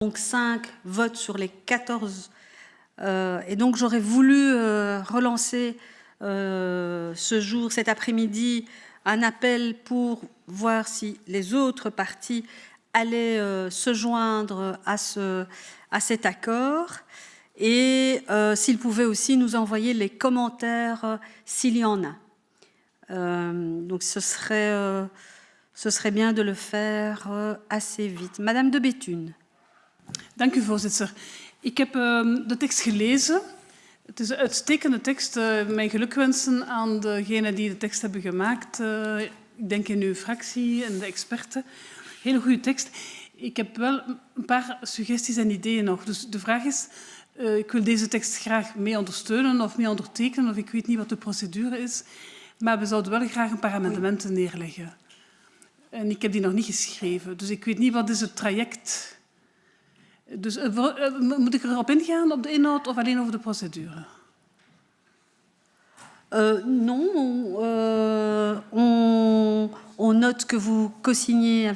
Donc 5 votes sur les 14. Et donc j'aurais voulu relancer ce jour, cet après-midi, un appel pour voir si les autres partis allaient se joindre à cet accord et s'ils pouvaient aussi nous envoyer les commentaires s'il y en a. Donc ce serait bien de le faire assez vite. Madame de Bethune. Dank u, voorzitter. Ik heb de tekst gelezen. Het is een uitstekende tekst. Mijn gelukwensen aan degenen die de tekst hebben gemaakt. Ik denk in uw fractie en de experten. Hele goede tekst. Ik heb wel een paar suggesties en ideeën nog. Dus de vraag is, ik wil deze tekst graag mee ondersteunen of mee ondertekenen, of ik weet niet wat de procedure is. Maar we zouden wel graag een paar amendementen neerleggen. En ik heb die nog niet geschreven. Dus ik weet niet wat is het traject. Dus moet ik erop ingaan, op de inhoud, of alleen over de procedure? Non, on note que vous co-signez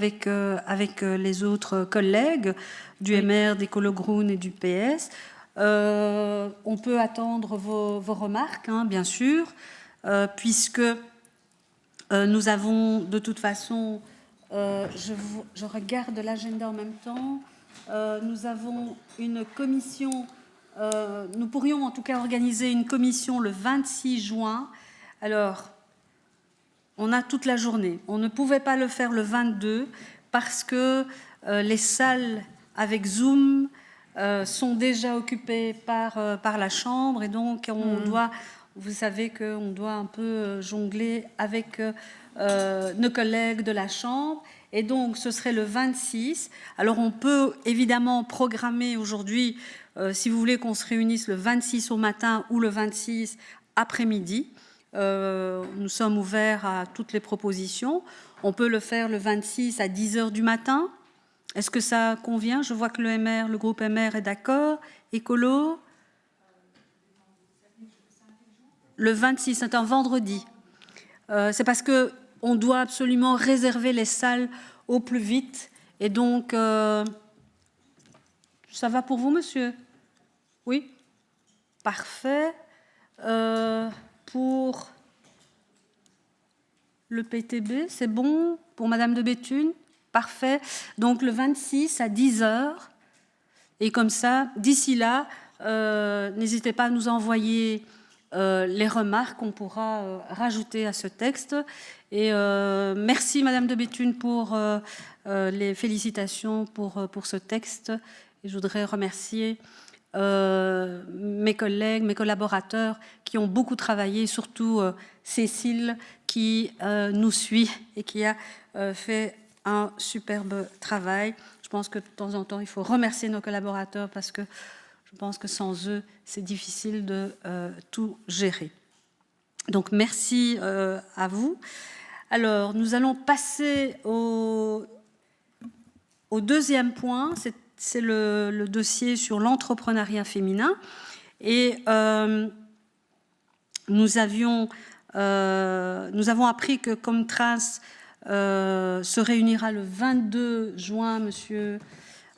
avec les autres collègues du MR, d'Ecolo Groen et du PS. On peut attendre vos remarques, hein, bien sûr, puisque nous avons de toute façon, je regarde l'agenda en même temps, nous avons une commission, nous pourrions en tout cas organiser une commission le 26 juin. Alors, on a toute la journée. On ne pouvait pas le faire le 22 parce que les salles avec Zoom sont déjà occupées par la Chambre et donc on doit, vous savez qu'on doit un peu jongler avec nos collègues de la Chambre. Et donc, ce serait le 26. Alors, on peut évidemment programmer aujourd'hui, si vous voulez qu'on se réunisse le 26 au matin ou le 26 après-midi. Nous sommes ouverts à toutes les propositions. On peut le faire le 26 à 10h du matin. Est-ce que ça convient? Je vois que le groupe MR est d'accord. Écolo? Le 26, c'est un vendredi. C'est parce que on doit absolument réserver les salles au plus vite. Et donc, ça va pour vous, monsieur? Oui? Parfait. Pour le PTB, c'est bon? Pour Madame de Bethune? Parfait. Donc, le 26 à 10h. Et comme ça, d'ici là, n'hésitez pas à nous envoyer les remarques qu'on pourra rajouter à ce texte. Et merci Madame de Bethune pour les félicitations pour ce texte. Et je voudrais remercier mes collègues, mes collaborateurs qui ont beaucoup travaillé, surtout Cécile qui nous suit et qui a fait un superbe travail. Je pense que de temps en temps, il faut remercier nos collaborateurs parce que je pense que sans eux, c'est difficile de tout gérer. Donc, merci à vous. Alors, nous allons passer au deuxième point. C'est le dossier sur l'entrepreneuriat féminin. Et nous avons appris que Comtrans se réunira le 22 juin, monsieur,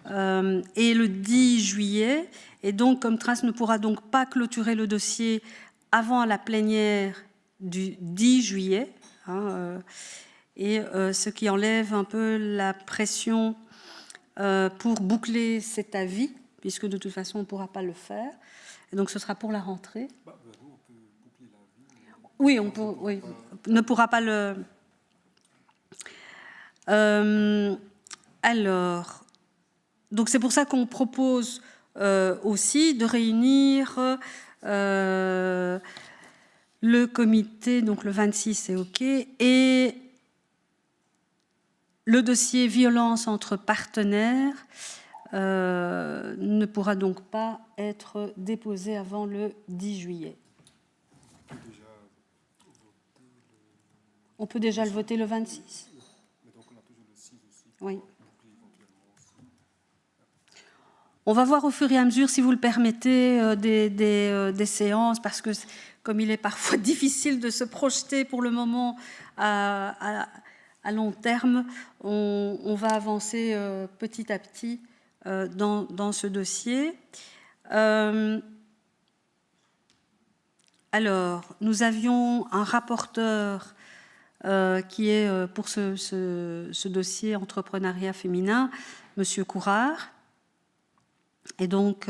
et le 10 juillet. Et donc, Comtrans ne pourra donc pas clôturer le dossier avant la plénière du 10 juillet, hein, et ce qui enlève un peu la pression pour boucler cet avis, puisque de toute façon, on ne pourra pas le faire. Et donc, ce sera pour la rentrée. Oui, on ne pourra pas le... alors, donc c'est pour ça qu'on propose aussi de réunir le comité, donc le 26 c'est OK, et le dossier violence entre partenaires ne pourra donc pas être déposé avant le 10 juillet. On peut déjà le voter le 26 ? Oui. On va voir au fur et à mesure, si vous le permettez, des séances, parce que comme il est parfois difficile de se projeter pour le moment à long terme, on va avancer petit à petit dans ce dossier. Alors, nous avions un rapporteur qui est pour ce dossier entrepreneuriat féminin, Monsieur Courard. Et donc,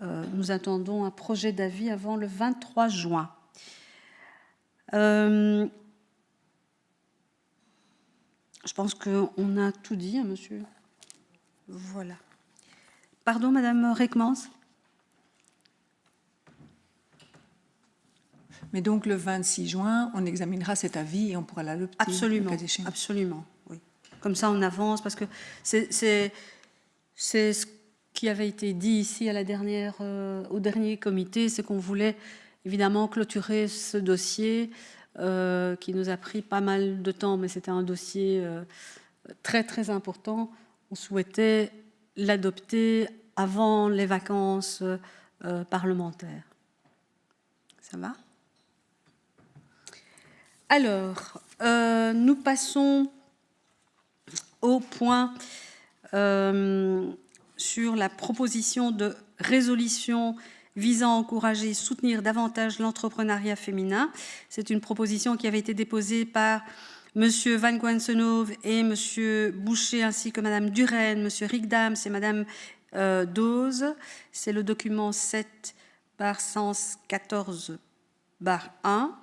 nous attendons un projet d'avis avant le 23 juin. Je pense qu'on a tout dit, hein, monsieur. Voilà. Pardon, Madame Reckmans. Mais donc, le 26 juin, on examinera cet avis et on pourra l'adopter. Absolument, absolument, oui. Comme ça, on avance, parce que c'est ce qui avait été dit ici à la au dernier comité, c'est qu'on voulait évidemment clôturer ce dossier qui nous a pris pas mal de temps, mais c'était un dossier très, très important. On souhaitait l'adopter avant les vacances parlementaires. Ça va ? Alors, nous passons au point sur la proposition de résolution visant à encourager et soutenir davantage l'entrepreneuriat féminin. C'est une proposition qui avait été déposée par M. Van Guensenhove et M. Boucher, ainsi que Mme Duren, M. Rickdams et Mme Dose. C'est le document 7/114/1.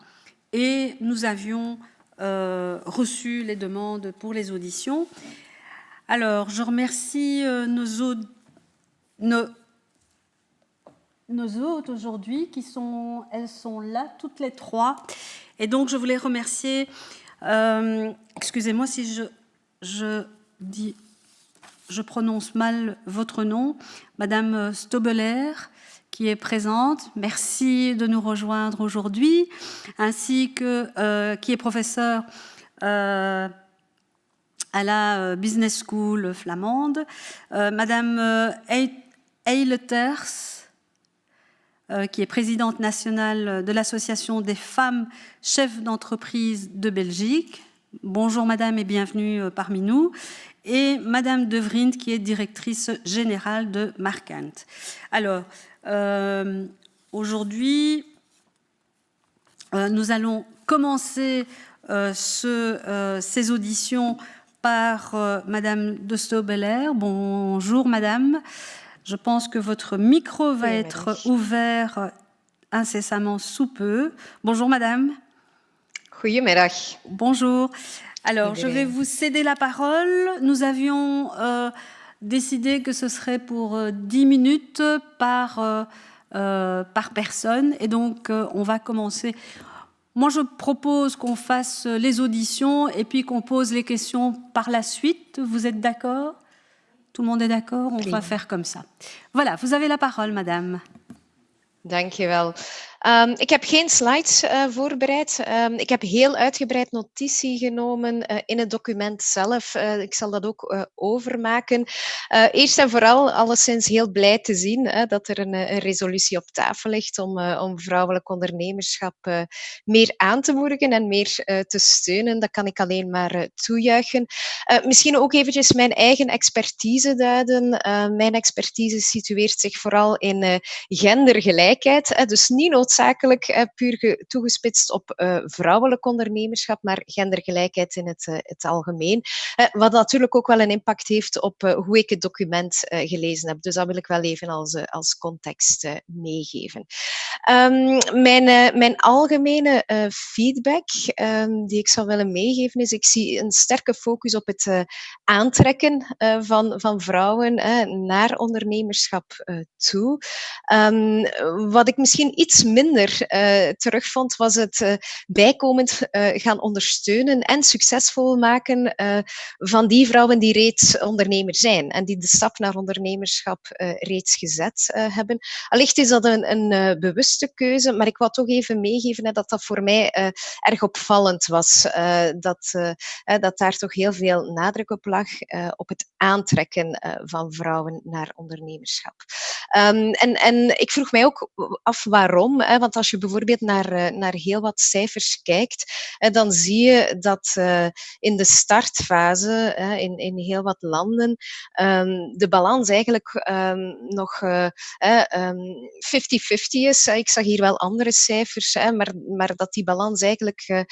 Et nous avions reçu les demandes pour les auditions. Alors, je remercie nos hôtes aujourd'hui, elles sont là, toutes les trois. Et donc, je voulais remercier, excusez-moi si je prononce mal votre nom, Madame Stobeler, qui est présente. Merci de nous rejoindre aujourd'hui, ainsi que qui est professeure à la Business School flamande, Madame Eileters, qui est présidente nationale de l'Association des femmes chefs d'entreprise de Belgique. Bonjour Madame et bienvenue parmi nous. Et Madame De Vriend, qui est directrice générale de Markant. Alors, aujourd'hui, nous allons commencer ces auditions par Madame de Stobeler. Bonjour Madame. Je pense que votre micro va être ouvert incessamment sous peu. Bonjour Madame. Goedemiddag. Bonjour. Alors, je vais vous céder la parole. Nous avions décidé que ce serait pour 10 minutes par personne. Et donc, on va commencer. Moi, je propose qu'on fasse les auditions et puis qu'on pose les questions par la suite. Vous êtes d'accord ? Tout le monde est d'accord? On va faire comme ça. Voilà, vous avez la parole, madame. Dank je wel. Ik heb geen slides voorbereid. Ik heb heel uitgebreid notitie genomen in het document zelf. Ik zal dat ook overmaken. Eerst en vooral alleszins heel blij te zien dat er een resolutie op tafel ligt om vrouwelijk ondernemerschap meer aan te moedigen en meer te steunen. Dat kan ik alleen maar toejuichen. Misschien ook eventjes mijn eigen expertise duiden. Mijn expertise situeert zich vooral in gendergelijkheid. Dus niet noodzakelijk puur toegespitst op vrouwelijk ondernemerschap, maar gendergelijkheid in het algemeen. Wat natuurlijk ook wel een impact heeft op hoe ik het document gelezen heb. Dus dat wil ik wel even als context meegeven. Mijn algemene feedback die ik zou willen meegeven is, ik zie een sterke focus op het aantrekken van vrouwen naar ondernemerschap toe. Wat ik misschien iets minder terugvond, was het bijkomend gaan ondersteunen en succesvol maken van die vrouwen die reeds ondernemer zijn en die de stap naar ondernemerschap reeds gezet hebben. Allicht is dat een bewuste keuze, maar ik wou toch even meegeven dat dat voor mij erg opvallend was. Dat daar toch heel veel nadruk op lag op het aantrekken van vrouwen naar ondernemerschap. En ik vroeg mij ook af waarom. Hè, want als je bijvoorbeeld naar heel wat cijfers kijkt, dan zie je dat in de startfase in heel wat landen de balans eigenlijk nog 50-50 is. Ik zag hier wel andere cijfers, maar dat die balans eigenlijk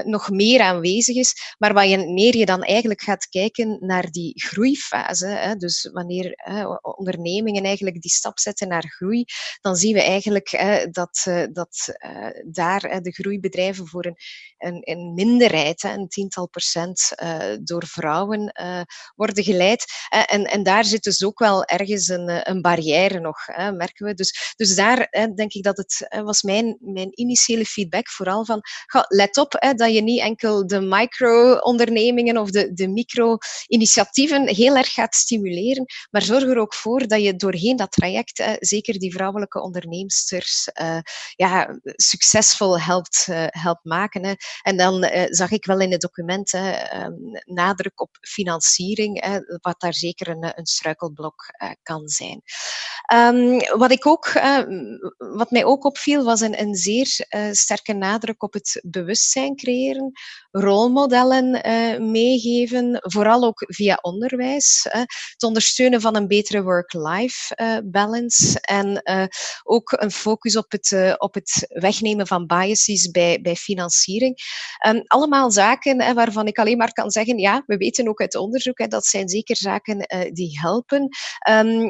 nog meer aanwezig is. Maar wanneer je dan eigenlijk gaat kijken naar die groeifase, dus wanneer ondernemingen eigenlijk die stap zetten naar groei, dan zien we eigenlijk dat daar de groeibedrijven voor een minderheid, een tiental procent, door vrouwen worden geleid. En daar zit dus ook wel ergens een barrière nog, merken we. Dus daar denk ik dat het was mijn initiële feedback vooral van, let op dat je niet enkel de micro-ondernemingen of de micro-initiatieven heel erg gaat stimuleren, maar zorg er ook voor dat je doorheen dat traject zeker die vrouwelijke onderneemsters succesvol helpt maken. En dan zag ik wel in het document nadruk op financiering, wat daar zeker een struikelblok kan zijn. Wat mij ook opviel, was een zeer sterke nadruk op het bewustzijn creëren, rolmodellen meegeven, vooral ook via onderwijs, het ondersteunen van een betere work-life balance en ook een focus op het wegnemen van biases bij financiering. Allemaal zaken waarvan ik alleen maar kan zeggen, ja, we weten ook uit onderzoek, dat zijn zeker zaken die helpen.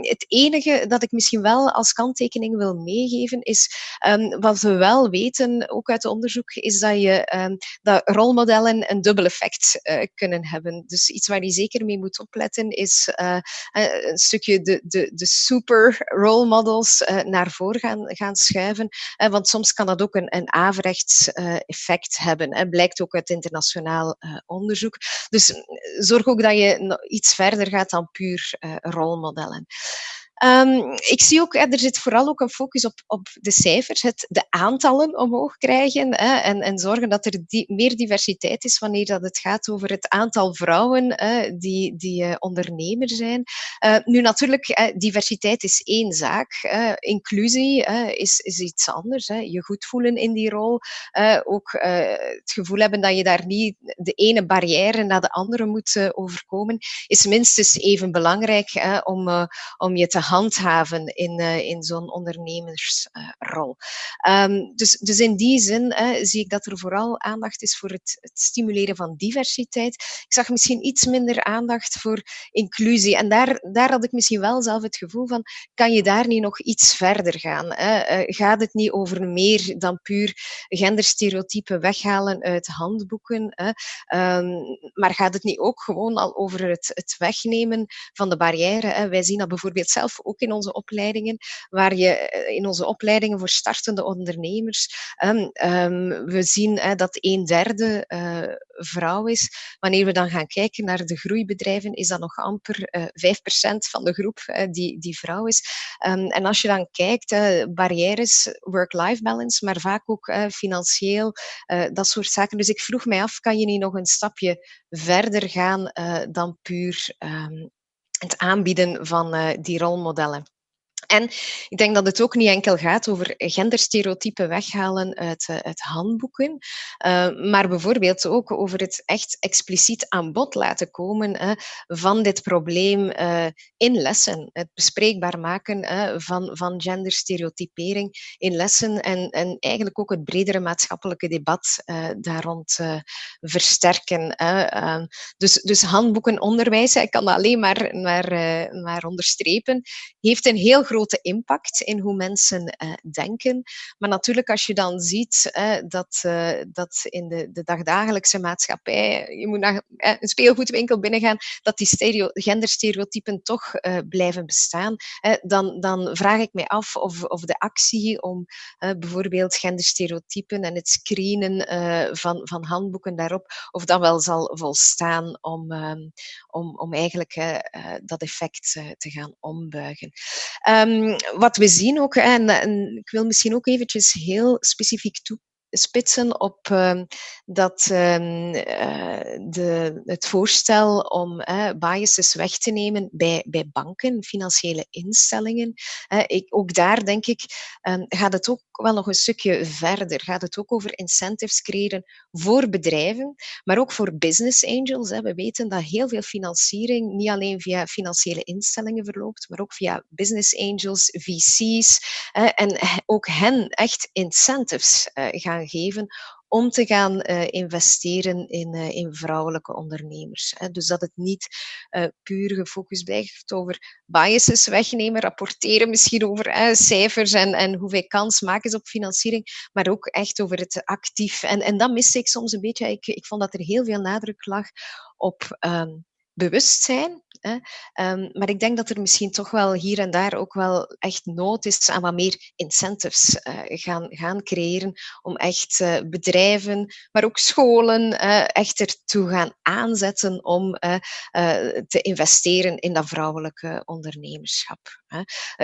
Het enige dat ik misschien wel als kanttekening wil meegeven is, wat we wel weten, ook uit onderzoek, is dat rolmodellen een dubbel effect kunnen hebben. Dus iets waar je zeker mee moet opletten is een stukje de super role models naar voren gaan schuiven. Want soms kan dat ook een averechts effect hebben. Blijkt ook uit internationaal onderzoek. Dus zorg ook dat je iets verder gaat dan puur rolmodellen. Ik zie ook, er zit vooral ook een focus op de cijfers, de aantallen omhoog krijgen en zorgen dat er meer diversiteit is wanneer dat het gaat over het aantal vrouwen die ondernemer zijn. Nu natuurlijk, diversiteit is één zaak. Inclusie is iets anders. Je goed voelen in die rol. Ook het gevoel hebben dat je daar niet de ene barrière naar de andere moet overkomen, is minstens even belangrijk om je te handhaven in zo'n ondernemersrol. Dus in die zin zie ik dat er vooral aandacht is voor het stimuleren van diversiteit. Ik zag misschien iets minder aandacht voor inclusie. En daar had ik misschien wel zelf het gevoel van, kan je daar niet nog iets verder gaan? Gaat het niet over meer dan puur genderstereotypen weghalen uit handboeken? Maar gaat het niet ook gewoon al over het wegnemen van de barrière? Wij zien dat bijvoorbeeld zelf ook in onze opleidingen, waar je in onze opleidingen voor startende ondernemers, we zien dat 1/3 vrouw is. Wanneer we dan gaan kijken naar de groeibedrijven, is dat nog amper 5% van de groep die vrouw is. En als je dan kijkt, barrières, work-life balance, maar vaak ook financieel, dat soort zaken. Dus ik vroeg mij af, kan je niet nog een stapje verder gaan dan puur het aanbieden van die rolmodellen? En ik denk dat het ook niet enkel gaat over genderstereotypen weghalen uit handboeken, maar bijvoorbeeld ook over het echt expliciet aan bod laten komen van dit probleem in lessen. Het bespreekbaar maken van genderstereotypering in lessen en eigenlijk ook het bredere maatschappelijke debat daar rond versterken. Dus handboeken, onderwijs, ik kan dat alleen maar onderstrepen, heeft een heel grote impact in hoe mensen denken. Maar natuurlijk, als je dan ziet dat in de dagdagelijkse maatschappij, je moet naar een speelgoedwinkel binnengaan, dat die genderstereotypen toch blijven bestaan, dan vraag ik mij af of de actie om bijvoorbeeld genderstereotypen en het screenen van handboeken daarop, of dat wel zal volstaan om eigenlijk dat effect te gaan ombuigen. Wat we zien ook, en ik wil misschien ook eventjes heel specifiek spitsen op het voorstel om biases weg te nemen bij banken, financiële instellingen. Ook daar denk ik, gaat het ook wel nog een stukje verder. Gaat het ook over incentives creëren voor bedrijven, maar ook voor business angels. We weten dat heel veel financiering niet alleen via financiële instellingen verloopt, maar ook via business angels, VC's. En ook hen echt incentives gaan geven om te gaan investeren in vrouwelijke ondernemers. Dus dat het niet puur gefocust blijft over biases wegnemen, rapporteren misschien over cijfers en hoeveel kans maken ze op financiering, maar ook echt over het actief. En dat miste ik soms een beetje. Ik vond dat er heel veel nadruk lag op bewustzijn. Maar ik denk dat er misschien toch wel hier en daar ook wel echt nood is aan wat meer incentives gaan creëren om echt bedrijven, maar ook scholen echt ertoe gaan aanzetten om te investeren in dat vrouwelijke ondernemerschap.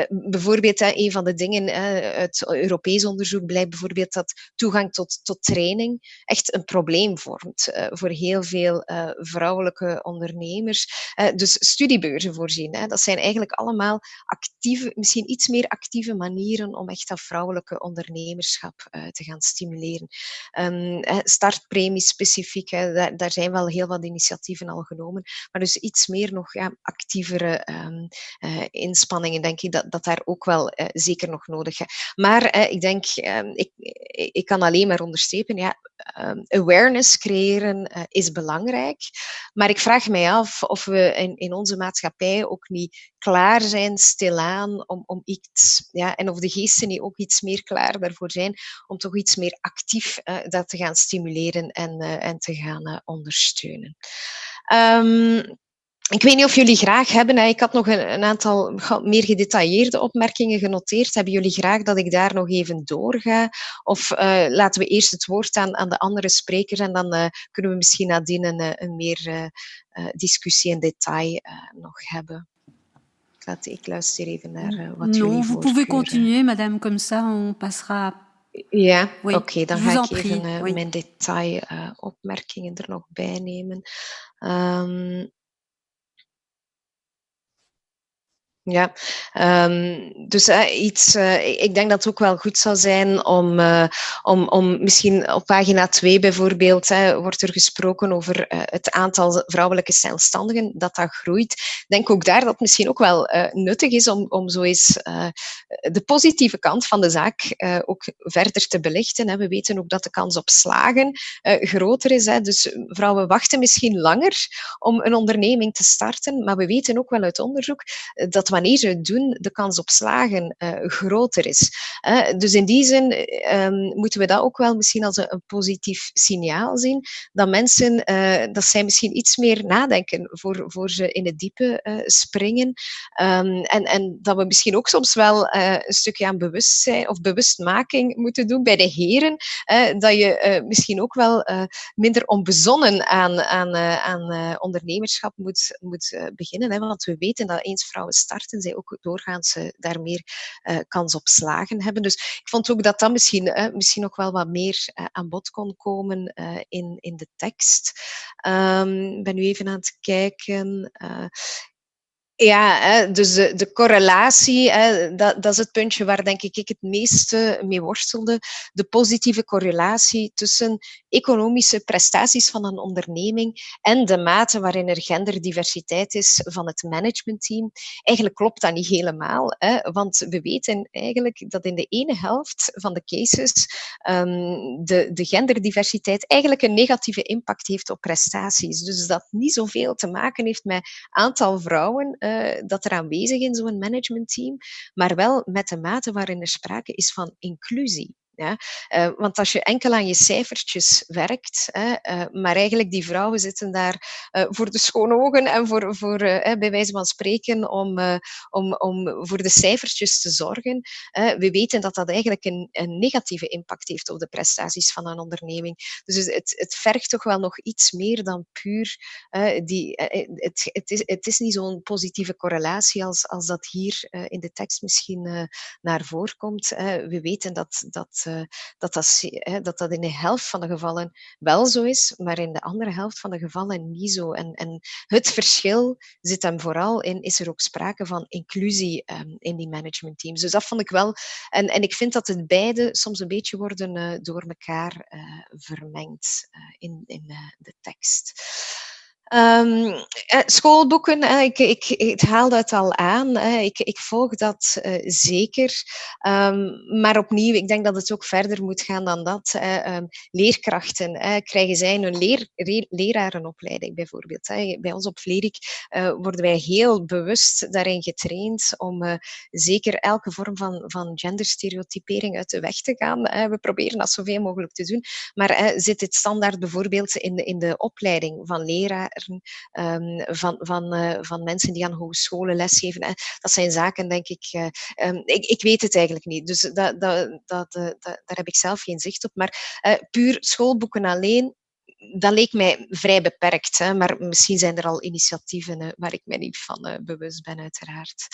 Bijvoorbeeld, een van de dingen uit Europees onderzoek blijkt bijvoorbeeld dat toegang tot training echt een probleem vormt voor heel veel vrouwelijke ondernemers. Dus studiebeurzen voorzien, dat zijn eigenlijk allemaal actieve, misschien iets meer actieve manieren om echt dat vrouwelijke ondernemerschap te gaan stimuleren. Startpremies specifiek, daar zijn wel heel wat initiatieven al genomen, maar dus iets meer nog actievere inspanningen, denk ik, dat daar ook wel zeker nog nodig is. Maar ik denk, ik kan alleen maar onderstrepen, awareness creëren is belangrijk, maar ik vraag mij af of we in onze maatschappij ook niet klaar zijn, stilaan, om iets, en of de geesten niet ook iets meer klaar daarvoor zijn, om toch iets meer actief dat te gaan stimuleren en te gaan ondersteunen. Ik weet niet of jullie graag hebben, ik had nog een aantal meer gedetailleerde opmerkingen genoteerd. Hebben jullie graag dat ik daar nog even doorga? Of laten we eerst het woord aan de andere sprekers en dan kunnen we misschien nadien een meer discussie in detail nog hebben. Ik luister even naar wat jullie Non, vous pouvez voorkeur. continuer, madame, comme ça on passera. Ja, Oui, oké, dan je vous ga en ik prie, even oui. mijn detailopmerkingen er nog bij nemen. Ja, dus ik denk dat het ook wel goed zou zijn om misschien op pagina 2 bijvoorbeeld, wordt er gesproken over het aantal vrouwelijke zelfstandigen, dat groeit. Ik denk ook daar dat het misschien ook wel nuttig is om zo eens de positieve kant van de zaak ook verder te belichten. We weten ook dat de kans op slagen groter is. Dus vrouwen wachten misschien langer om een onderneming te starten, maar we weten ook wel uit onderzoek dat wanneer ze het doen, de kans op slagen groter is. Dus in die zin moeten we dat ook wel misschien als een positief signaal zien, dat mensen, dat zij misschien iets meer nadenken voor ze in het diepe springen. En dat we misschien ook soms wel een stukje aan bewustzijn of bewustmaking moeten doen bij de heren, dat je misschien ook wel minder onbezonnen aan ondernemerschap moet beginnen. Want we weten dat eens vrouwen starten, zij ook doorgaans daar meer kans op slagen hebben. Dus ik vond ook dat misschien nog wel wat meer aan bod kon komen in de tekst. Ik ben nu even aan het kijken. Dus de correlatie, dat is het puntje waar denk ik het meeste mee worstelde. De positieve correlatie tussen economische prestaties van een onderneming en de mate waarin er genderdiversiteit is van het managementteam. Eigenlijk klopt dat niet helemaal, want we weten eigenlijk dat in de ene helft van de cases de genderdiversiteit eigenlijk een negatieve impact heeft op prestaties. Dus dat niet zoveel te maken heeft met aantal vrouwen dat er aanwezig in zo'n managementteam, maar wel met de mate waarin er sprake is van inclusie. Ja? Want als je enkel aan je cijfertjes werkt, maar eigenlijk die vrouwen zitten daar voor de schone ogen en voor bij wijze van spreken om voor de cijfertjes te zorgen. We weten dat dat eigenlijk een negatieve impact heeft op de prestaties van een onderneming. Dus het vergt toch wel nog iets meer dan puur het is niet zo'n positieve correlatie als dat hier in de tekst misschien naar voren komt. We weten dat dat in de helft van de gevallen wel zo is, maar in de andere helft van de gevallen niet zo. En het verschil zit hem vooral in, is er ook sprake van inclusie in die managementteams. Dus dat vond ik wel, en ik vind dat het beide soms een beetje worden door elkaar vermengd in de tekst. Schoolboeken, ik haalde het al aan. Ik volg dat zeker. Maar opnieuw, ik denk dat het ook verder moet gaan dan dat. Leerkrachten, krijgen zij een lerarenopleiding bijvoorbeeld? Bij ons op Vlerik worden wij heel bewust daarin getraind om zeker elke vorm van genderstereotypering uit de weg te gaan. We proberen dat zoveel mogelijk te doen. Maar zit dit standaard bijvoorbeeld in de opleiding van leraren, van mensen die aan hogescholen lesgeven? Dat zijn zaken, denk ik, ik weet het eigenlijk niet. Dus daar heb ik zelf geen zicht op. Maar puur schoolboeken alleen, dat leek mij vrij beperkt. Maar misschien zijn er al initiatieven waar ik mij niet van bewust ben, uiteraard.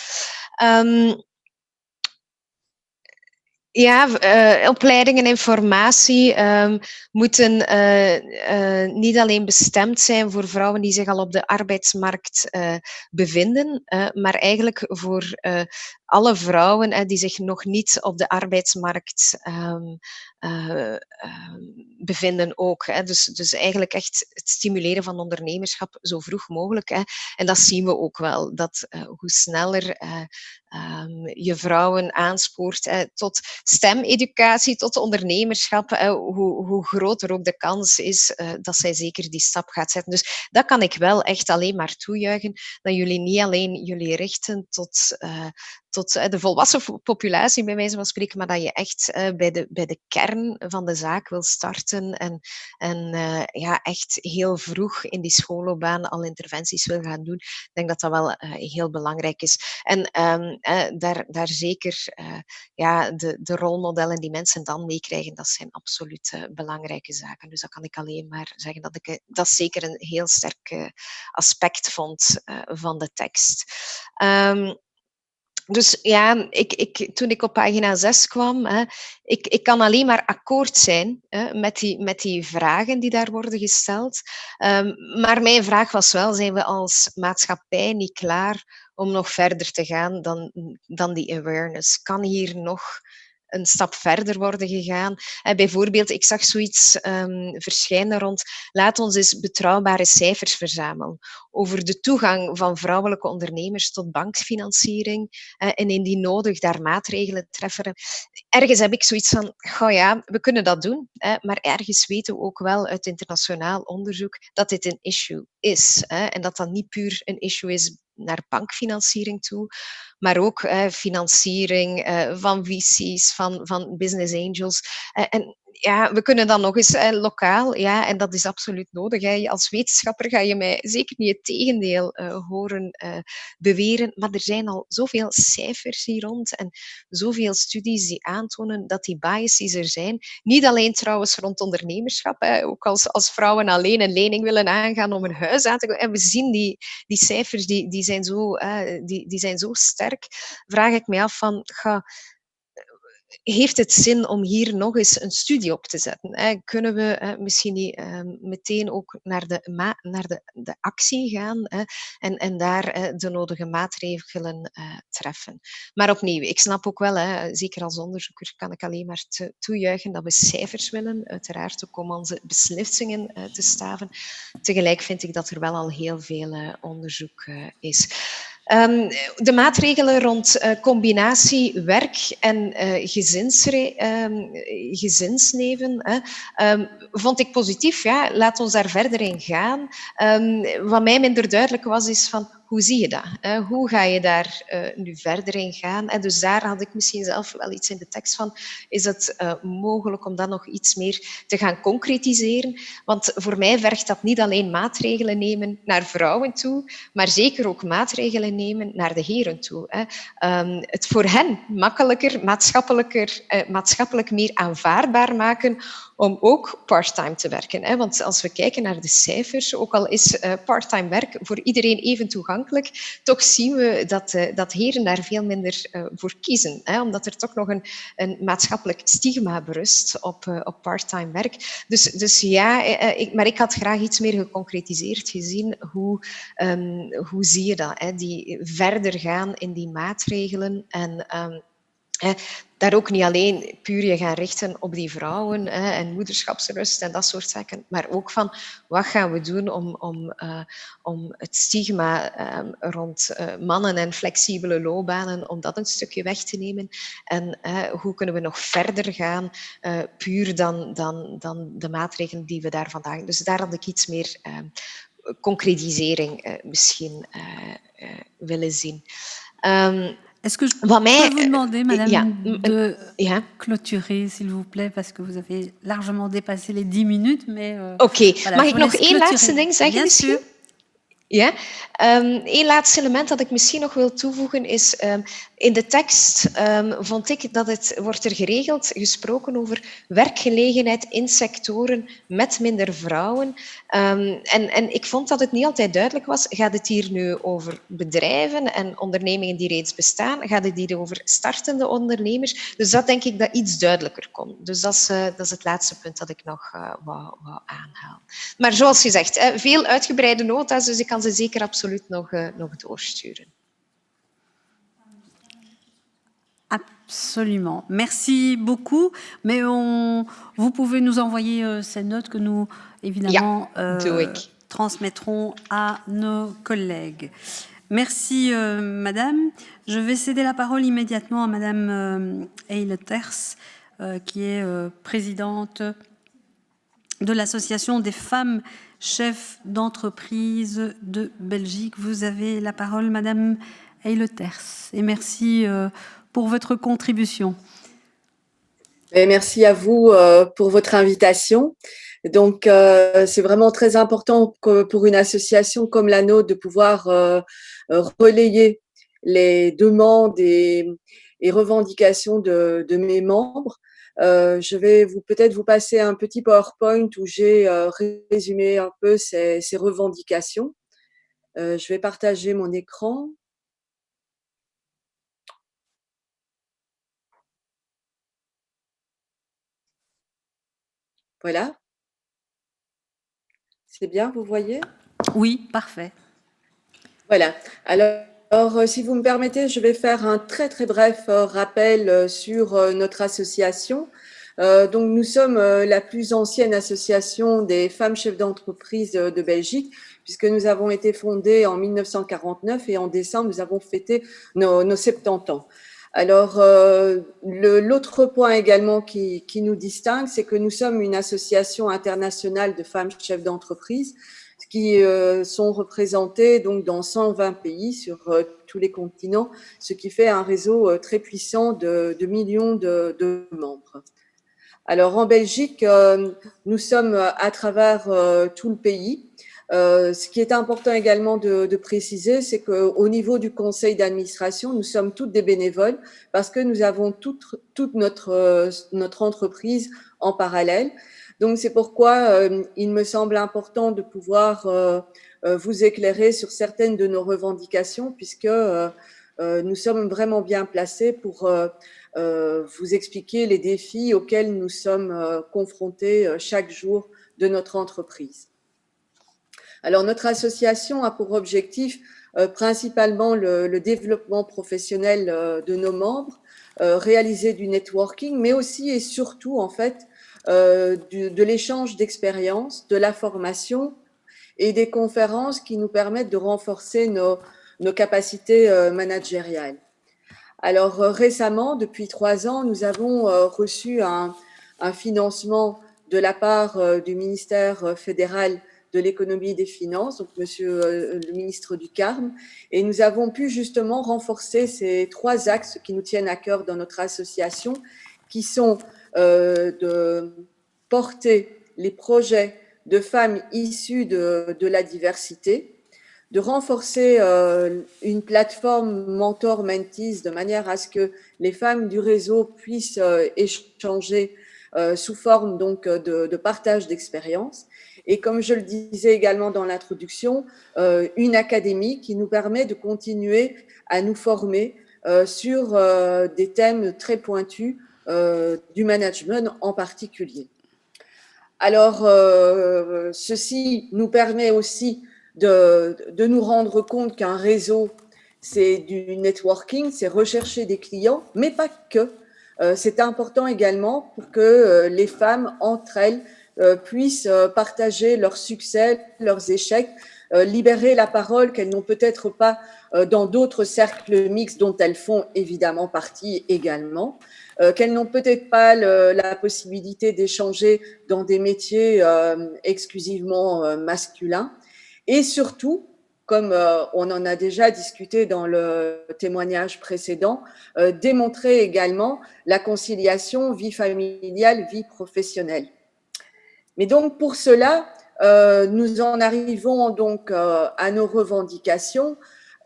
Ja, opleidingen en informatie moeten niet alleen bestemd zijn voor vrouwen die zich al op de arbeidsmarkt bevinden, maar eigenlijk voor alle vrouwen die zich nog niet op de arbeidsmarkt bevinden ook. Dus eigenlijk echt het stimuleren van ondernemerschap zo vroeg mogelijk. En dat zien we ook wel, dat hoe sneller je vrouwen aanspoort tot stemeducatie, tot ondernemerschap, hoe groter ook de kans is dat zij zeker die stap gaat zetten. Dus dat kan ik wel echt alleen maar toejuichen, dat jullie niet alleen jullie richten tot de volwassen populatie, bij wijze van spreken, maar dat je echt bij de kern van de zaak wil starten en echt heel vroeg in die schoolloopbaan al interventies wil gaan doen. Ik denk dat dat wel heel belangrijk is. En daar zeker de rolmodellen die mensen dan meekrijgen, dat zijn absoluut belangrijke zaken. Dus dat kan ik alleen maar zeggen dat ik dat zeker een heel sterk aspect vond van de tekst. Dus ja, toen ik op pagina 6 kwam, ik kan alleen maar akkoord zijn met die vragen die daar worden gesteld. Maar mijn vraag was wel, zijn we als maatschappij niet klaar om nog verder te gaan dan die awareness? Kan hier nog een stap verder worden gegaan? Bijvoorbeeld, ik zag zoiets verschijnen rond, laat ons eens betrouwbare cijfers verzamelen over de toegang van vrouwelijke ondernemers tot bankfinanciering en indien nodig daar maatregelen treffen. Ergens heb ik zoiets van, we kunnen dat doen, maar ergens weten we ook wel uit internationaal onderzoek dat dit een issue is. En dat dat niet puur een issue is naar bankfinanciering toe, maar ook financiering van VC's, van business angels. En we kunnen dan nog eens lokaal, en dat is absoluut nodig. Als wetenschapper ga je mij zeker niet het tegendeel horen beweren, maar er zijn al zoveel cijfers hier rond en zoveel studies die aantonen dat die biases er zijn. Niet alleen trouwens rond ondernemerschap, ook als vrouwen alleen een lening willen aangaan om een huis aan te kopen. En we zien die cijfers, die zijn zo sterk. Vraag ik mij af van, heeft het zin om hier nog eens een studie op te zetten? Kunnen we misschien niet meteen ook naar de actie gaan en daar de nodige maatregelen treffen? Maar opnieuw, ik snap ook wel, zeker als onderzoeker kan ik alleen maar toejuichen dat we cijfers willen, uiteraard ook om onze beslissingen te staven. Tegelijk vind ik dat er wel al heel veel onderzoek is. De maatregelen rond combinatie werk en gezinsleven vond ik positief. Ja. Laat ons daar verder in gaan. Wat mij minder duidelijk was, is van hoe zie je dat? Hoe ga je daar nu verder in gaan? En dus daar had ik misschien zelf wel iets in de tekst van. Is het mogelijk om dat nog iets meer te gaan concretiseren? Want voor mij vergt dat niet alleen maatregelen nemen naar vrouwen toe, maar zeker ook maatregelen nemen naar de heren toe. Het voor hen makkelijker, maatschappelijk meer aanvaardbaar maken om ook parttime te werken. Want als we kijken naar de cijfers, ook al is parttime werk voor iedereen even toegankelijk, onafhankelijk. Toch zien we dat heren daar veel minder voor kiezen. Hè, omdat er toch nog een maatschappelijk stigma berust op parttime werk. Dus ja, maar ik had graag iets meer geconcretiseerd gezien. Hoe zie je dat? Hè? Die verder gaan in die maatregelen en daar ook niet alleen puur je gaan richten op die vrouwen en moederschapsrust en dat soort zaken, maar ook van wat gaan we doen om het stigma rond mannen en flexibele loopbanen, om dat een stukje weg te nemen. En hoe kunnen we nog verder gaan, puur dan de maatregelen die we daar vandaag... Dus daar had ik iets meer concretisering misschien willen zien. Est-ce que je Wat mij, peux vous demander, madame, ja, de ja. clôturer, s'il vous plaît, parce que vous avez largement dépassé les 10 minutes. Oké, voilà, mag je ik vous nog laisse één clôturer. laatste ding zeggen Bien misschien? sûr. Ja, één laatste element dat ik misschien nog wil toevoegen is, in de tekst vond ik dat het wordt er geregeld gesproken over werkgelegenheid in sectoren met minder vrouwen. En ik vond dat het niet altijd duidelijk was, gaat het hier nu over bedrijven en ondernemingen die reeds bestaan? Gaat het hier over startende ondernemers? Dus dat denk ik dat iets duidelijker komt. Dus dat is het laatste punt dat ik nog wou aanhalen. Maar zoals gezegd, veel uitgebreide nota's, dus ik kan ze zeker absoluut nog doorsturen. Absolument. Merci beaucoup. Mais vous pouvez nous envoyer ces notes que nous, évidemment, doe ik. transmettrons à nos collègues. Merci, madame. Je vais céder la parole immédiatement à madame Eile Ters, qui est présidente de l'Association des femmes chefs d'entreprise de Belgique. Vous avez la parole, madame Eile Ters. Et merci pour votre contribution. Et merci à vous pour votre invitation. Donc, c'est vraiment très important pour une association comme la nôtre de pouvoir relayer les demandes et revendications de mes membres. Je vais peut-être vous passer un petit PowerPoint où j'ai résumé un peu ces revendications. Je vais partager mon écran. Voilà. C'est bien, vous voyez? Oui, parfait. Voilà. Alors, si vous me permettez, je vais faire un très très bref rappel sur notre association. Donc, nous sommes la plus ancienne association des femmes chefs d'entreprise de Belgique, puisque nous avons été fondés en 1949 et en décembre, nous avons fêté nos 70 ans. Alors, l'autre point également qui nous distingue, c'est que nous sommes une association internationale de femmes chefs d'entreprise qui sont représentées donc dans 120 pays sur tous les continents, ce qui fait un réseau très puissant de millions de membres. Alors, en Belgique, nous sommes à travers tout le pays. Ce qui est important également de préciser, c'est qu'au niveau du conseil d'administration, nous sommes toutes des bénévoles parce que nous avons toute notre entreprise en parallèle. Donc, c'est pourquoi il me semble important de pouvoir vous éclairer sur certaines de nos revendications puisque nous sommes vraiment bien placés pour vous expliquer les défis auxquels nous sommes confrontés chaque jour de notre entreprise. Alors, notre association a pour objectif principalement le développement professionnel de nos membres, réaliser du networking, mais aussi et surtout, en fait, de l'échange d'expériences, de la formation et des conférences qui nous permettent de renforcer nos capacités managériales. Alors, récemment, depuis 3 ans, nous avons reçu un financement de la part du ministère fédéral de l'économie et des finances, donc monsieur le ministre du Carme, et nous avons pu justement renforcer ces 3 axes qui nous tiennent à cœur dans notre association, qui sont de porter les projets de femmes issues de la diversité, de renforcer une plateforme mentor-mentees de manière à ce que les femmes du réseau puissent échanger sous forme donc de partage d'expériences, Et comme je le disais également dans l'introduction, une académie qui nous permet de continuer à nous former sur des thèmes très pointus du management en particulier. Alors, ceci nous permet aussi de nous rendre compte qu'un réseau, c'est du networking, c'est rechercher des clients, mais pas que. C'est important également pour que les femmes, entre elles, puissent partager leurs succès, leurs échecs, libérer la parole qu'elles n'ont peut-être pas dans d'autres cercles mixtes dont elles font évidemment partie également, qu'elles n'ont peut-être pas la possibilité d'échanger dans des métiers exclusivement masculins. Et surtout, comme on en a déjà discuté dans le témoignage précédent, démontrer également la conciliation vie familiale, vie professionnelle. Mais donc pour cela, nous en arrivons donc à nos revendications.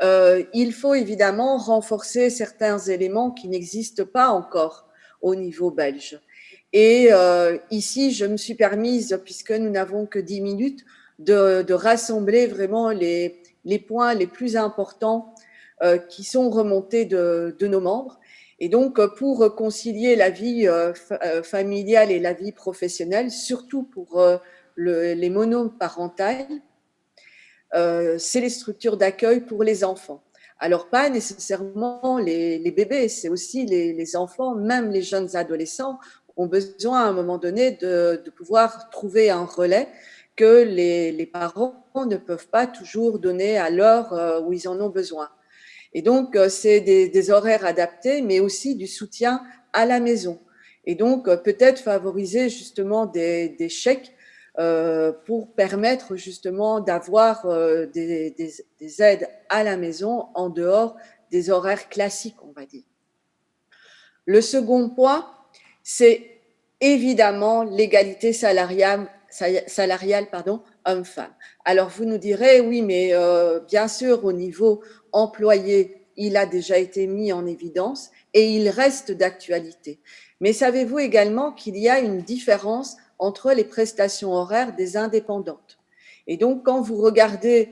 Il faut évidemment renforcer certains éléments qui n'existent pas encore au niveau belge. Et ici, je me suis permise, puisque nous n'avons que 10 minutes, de rassembler vraiment les points les plus importants qui sont remontés de nos membres. Et donc, pour concilier la vie familiale et la vie professionnelle, surtout pour les monoparentales, c'est les structures d'accueil pour les enfants. Alors, pas nécessairement les bébés, c'est aussi les enfants, même les jeunes adolescents ont besoin à un moment donné de pouvoir trouver un relais que les parents ne peuvent pas toujours donner à l'heure où ils en ont besoin. Et donc, c'est des horaires adaptés, mais aussi du soutien à la maison. Et donc, peut-être favoriser justement des chèques pour permettre justement d'avoir des aides à la maison en dehors des horaires classiques, on va dire. Le second point, c'est évidemment l'égalité salariale, homme-femme. Alors, vous nous direz, oui, mais bien sûr, au niveau employé, il a déjà été mis en évidence et il reste d'actualité. Mais savez-vous également qu'il y a une différence entre les prestations horaires des indépendantes? Et donc, quand vous regardez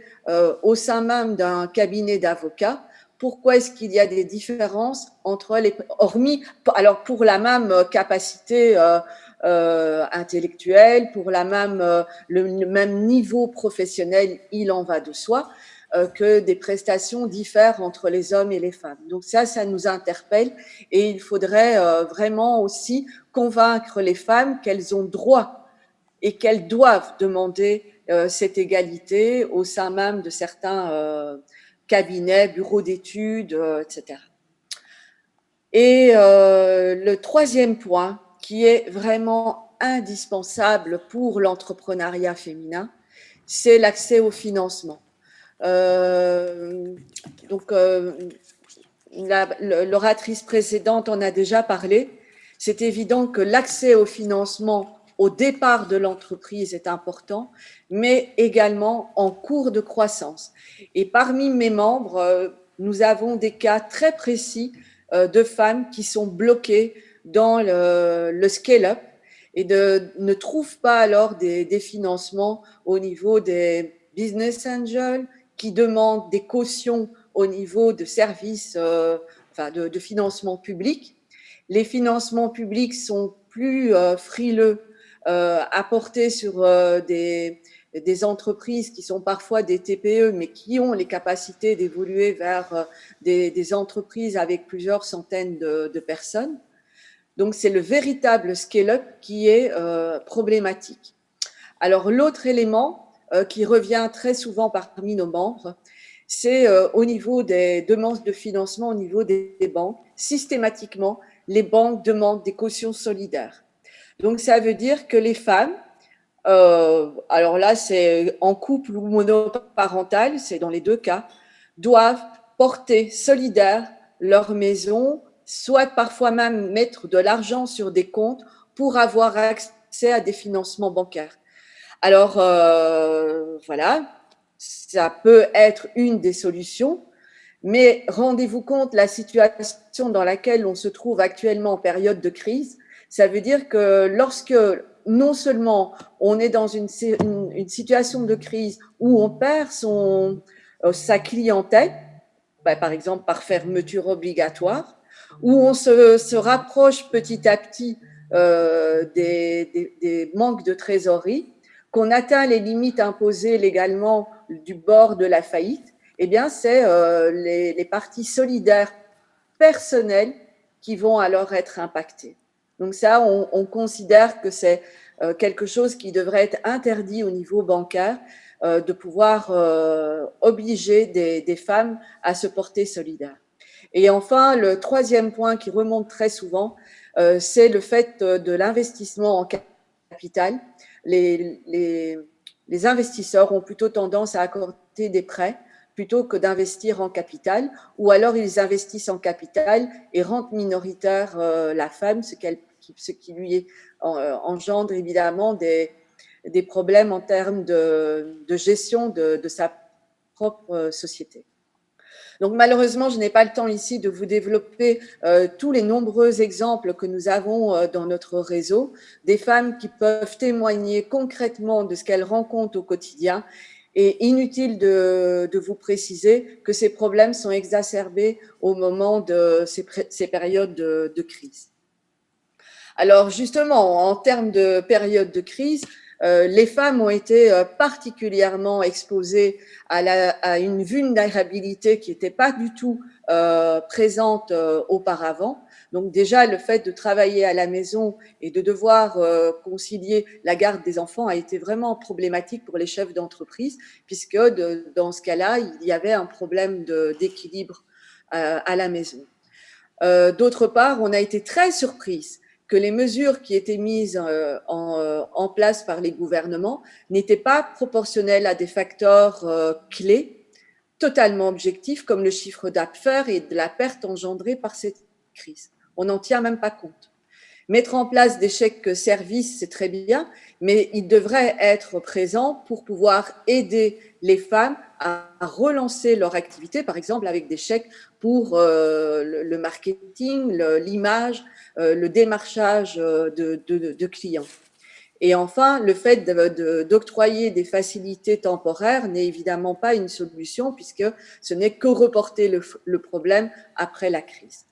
au sein même d'un cabinet d'avocats, pourquoi est-ce qu'il y a des différences entre hormis, alors pour la même capacité intellectuelle, pour le même niveau professionnel, il en va de soi, que des prestations diffèrent entre les hommes et les femmes. Donc ça nous interpelle et il faudrait vraiment aussi convaincre les femmes qu'elles ont droit et qu'elles doivent demander cette égalité au sein même de certains cabinets, bureaux d'études, etc. Et le troisième point, qui est vraiment indispensable pour l'entrepreneuriat féminin, c'est l'accès au financement. L'oratrice précédente en a déjà parlé. C'est évident que l'accès au financement au départ de l'entreprise est important, mais également en cours de croissance. Et parmi mes membres, nous avons des cas très précis de femmes qui sont bloquées dans le scale-up et ne trouvent pas alors des financements au niveau des business angels qui demandent des cautions au niveau de services, de financement public. Les financements publics sont plus frileux à porter sur des entreprises qui sont parfois des TPE, mais qui ont les capacités d'évoluer vers des entreprises avec plusieurs centaines de personnes. Donc, c'est le véritable scale-up qui est problématique. Alors, l'autre élément qui revient très souvent parmi nos membres, c'est au niveau des demandes de financement au niveau des banques. Systématiquement, les banques demandent des cautions solidaires. Donc, ça veut dire que les femmes, alors là, c'est en couple ou monoparental, c'est dans les deux cas, doivent porter solidaire leur maison, soit parfois même mettre de l'argent sur des comptes pour avoir accès à des financements bancaires. Alors, voilà, ça peut être une des solutions, mais rendez-vous compte, la situation dans laquelle on se trouve actuellement en période de crise, ça veut dire que lorsque non seulement on est dans une situation de crise où on perd sa clientèle, par exemple par fermeture obligatoire, où on se rapproche petit à petit des manques de trésorerie, qu'on atteint les limites imposées légalement du bord de la faillite, eh bien, c'est les parties solidaires personnelles qui vont alors être impactées. Donc ça, on considère que c'est quelque chose qui devrait être interdit au niveau bancaire, de pouvoir obliger des femmes à se porter solidaires. Et enfin, le troisième point qui remonte très souvent, c'est le fait de l'investissement en capital. Les investisseurs ont plutôt tendance à accorder des prêts plutôt que d'investir en capital, ou alors ils investissent en capital et rendent minoritaire la femme, ce qui lui engendre évidemment des problèmes en termes de gestion de sa propre société. Donc malheureusement, je n'ai pas le temps ici de vous développer tous les nombreux exemples que nous avons dans notre réseau, des femmes qui peuvent témoigner concrètement de ce qu'elles rencontrent au quotidien. Et inutile de vous préciser que ces problèmes sont exacerbés au moment de ces périodes de crise. Alors justement, en termes de période de crise, les femmes ont été particulièrement exposées à une vulnérabilité qui n'était pas du tout présente auparavant. Donc déjà, le fait de travailler à la maison et de devoir concilier la garde des enfants a été vraiment problématique pour les chefs d'entreprise, puisque dans ce cas-là, il y avait un problème d'équilibre à la maison. D'autre part, on a été très surprise que les mesures qui étaient mises en place par les gouvernements n'étaient pas proportionnelles à des facteurs clés, totalement objectifs, comme le chiffre d'affaires et de la perte engendrée par cette crise. On n'en tient même pas compte. Mettre en place des chèques services, c'est très bien, mais ils devraient être présents pour pouvoir aider les femmes à relancer leur activité, par exemple avec des chèques pour le marketing, l'image, le démarchage de clients. Et enfin, le fait d'octroyer des facilités temporaires n'est évidemment pas une solution, puisque ce n'est que reporter le problème après la crise.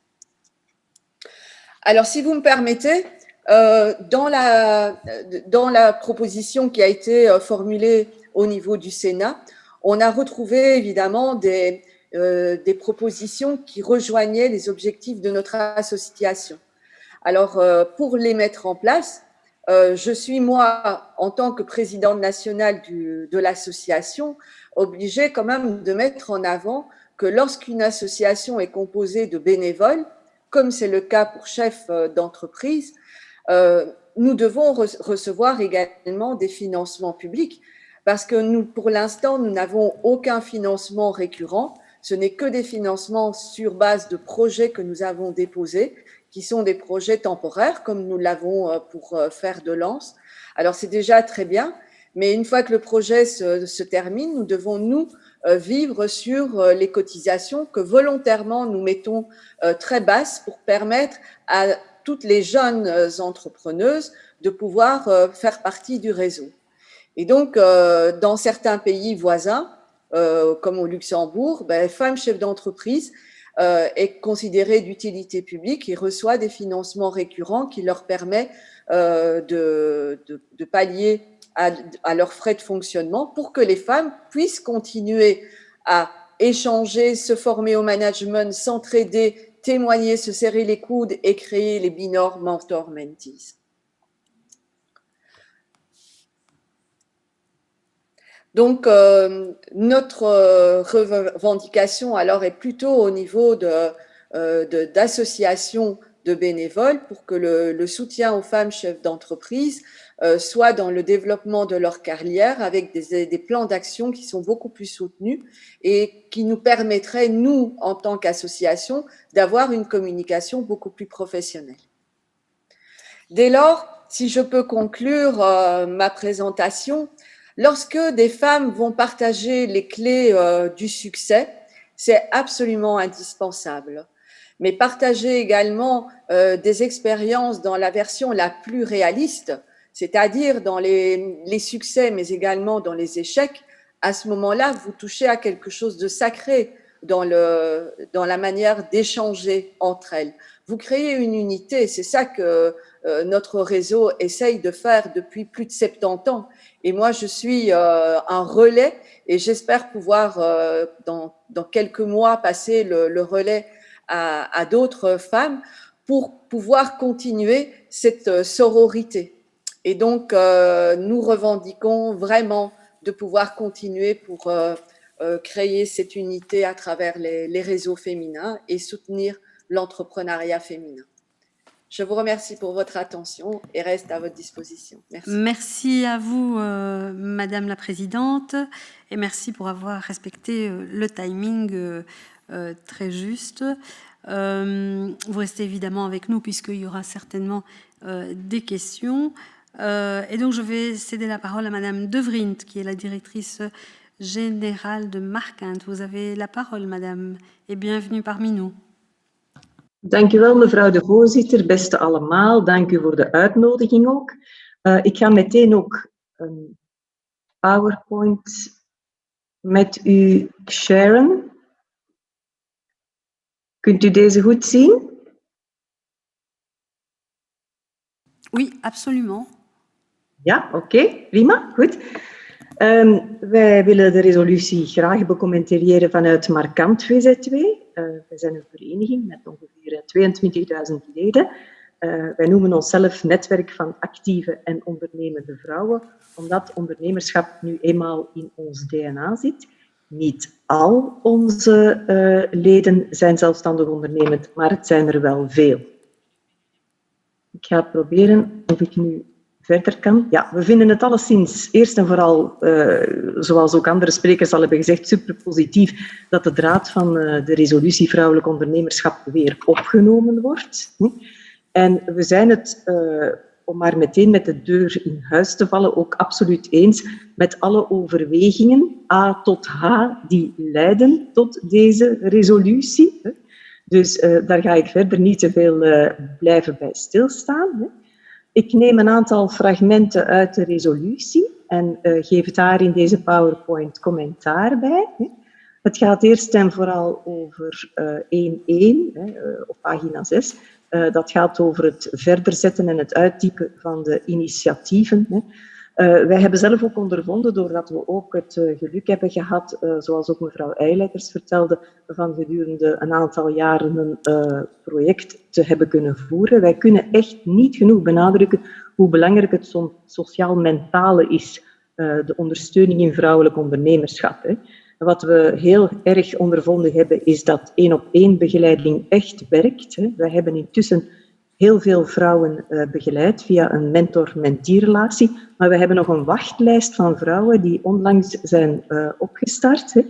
Alors, si vous me permettez, dans la proposition qui a été formulée au niveau du Sénat, on a retrouvé évidemment des propositions qui rejoignaient les objectifs de notre association. Alors, pour les mettre en place, je suis, moi, en tant que présidente nationale de l'association, obligée quand même de mettre en avant que lorsqu'une association est composée de bénévoles, comme c'est le cas pour chef d'entreprise, nous devons recevoir également des financements publics, parce que nous, pour l'instant, nous n'avons aucun financement récurrent. Ce n'est que des financements sur base de projets que nous avons déposés, qui sont des projets temporaires, comme nous l'avons pour Fer de Lance. Alors, c'est déjà très bien, mais une fois que le projet se termine, nous devons, nous, vivre sur les cotisations que volontairement nous mettons très basses pour permettre à toutes les jeunes entrepreneuses de pouvoir faire partie du réseau. Et donc, dans certains pays voisins, comme au Luxembourg, femme chef d'entreprise est considérée d'utilité publique et reçoit des financements récurrents qui leur permettent de pallier à leurs frais de fonctionnement pour que les femmes puissent continuer à échanger, se former au management, s'entraider, témoigner, se serrer les coudes et créer les binômes mentor-mentees. Donc, notre revendication alors est plutôt au niveau d'associations de bénévoles pour que le soutien aux femmes chefs d'entreprise soit dans le développement de leur carrière avec des plans d'action qui sont beaucoup plus soutenus et qui nous permettraient, nous, en tant qu'association, d'avoir une communication beaucoup plus professionnelle. Dès lors, si je peux conclure ma présentation, lorsque des femmes vont partager les clés du succès, c'est absolument indispensable. Mais partager également des expériences dans la version la plus réaliste, c'est-à-dire dans les succès, mais également dans les échecs. À ce moment-là, vous touchez à quelque chose de sacré dans la manière d'échanger entre elles. Vous créez une unité, c'est ça que notre réseau essaye de faire depuis plus de 70 ans. Et moi, je suis un relais et j'espère pouvoir, dans quelques mois, passer le relais à d'autres femmes pour pouvoir continuer cette sororité. Et donc, nous revendiquons vraiment de pouvoir continuer pour créer cette unité à travers les réseaux féminins et soutenir l'entrepreneuriat féminin. Je vous remercie pour votre attention et reste à votre disposition. Merci. Merci à vous, Madame la Présidente, et merci pour avoir respecté le timing très juste. Vous restez évidemment avec nous puisqu'il y aura certainement des questions. Et donc, je vais céder la parole à Madame De Vriend, qui est la directrice générale de Markant. Vous avez la parole, Madame, et bienvenue parmi nous. Dank u wel, mevrouw de voorzitter. Beste allemaal, dank u voor de uitnodiging ook. Ik ga meteen ook een PowerPoint met u sharen. Kunt u deze goed zien? Oui, absolument. Ja, oké, prima, goed. Wij willen de resolutie graag becommentariëren vanuit Markant VZW. Wij zijn een vereniging met ongeveer 22.000 leden. Wij noemen onszelf Netwerk van Actieve en Ondernemende Vrouwen, omdat ondernemerschap nu eenmaal in ons DNA zit. Niet al onze leden zijn zelfstandig ondernemend, maar het zijn er wel veel. Ik ga proberen of ik nu verder kan. Ja, we vinden het alleszins eerst en vooral, zoals ook andere sprekers al hebben gezegd, super positief dat de draad van de resolutie vrouwelijk ondernemerschap weer opgenomen wordt. En we zijn het, om maar meteen met de deur in huis te vallen, ook absoluut eens met alle overwegingen, A tot H, die leiden tot deze resolutie. Dus daar ga ik verder niet te veel blijven bij stilstaan. Ik neem een aantal fragmenten uit de resolutie en geef daar in deze PowerPoint commentaar bij. Het gaat eerst en vooral over 1.1 op pagina 6. Dat gaat over het verder zetten en het uittypen van de initiatieven. Wij hebben zelf ook ondervonden, doordat we ook het geluk hebben gehad, zoals ook mevrouw Eileiters vertelde, van gedurende een aantal jaren een project te hebben kunnen voeren. Wij kunnen echt niet genoeg benadrukken hoe belangrijk het sociaal-mentale is, de ondersteuning in vrouwelijk ondernemerschap. Wat we heel erg ondervonden hebben, is dat 1-op-1 begeleiding echt werkt. Wij hebben intussen heel veel vrouwen begeleid via een mentor-mentee-relatie, maar we hebben nog een wachtlijst van vrouwen die onlangs zijn opgestart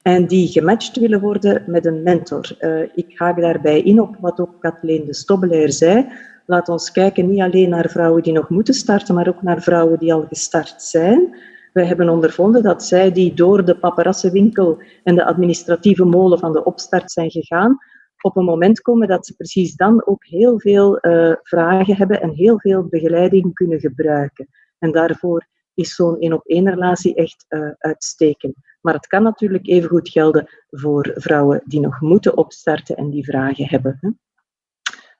en die gematcht willen worden met een mentor. Ik haak daarbij in op wat ook Kathleen de Stobbelaar zei. Laat ons kijken niet alleen naar vrouwen die nog moeten starten, maar ook naar vrouwen die al gestart zijn. We hebben ondervonden dat zij die door de paparassenwinkel en de administratieve molen van de opstart zijn gegaan, op een moment komen dat ze precies dan ook heel veel vragen hebben en heel veel begeleiding kunnen gebruiken. En daarvoor is zo'n 1-op-1 relatie echt uitstekend. Maar het kan natuurlijk even goed gelden voor vrouwen die nog moeten opstarten en die vragen hebben.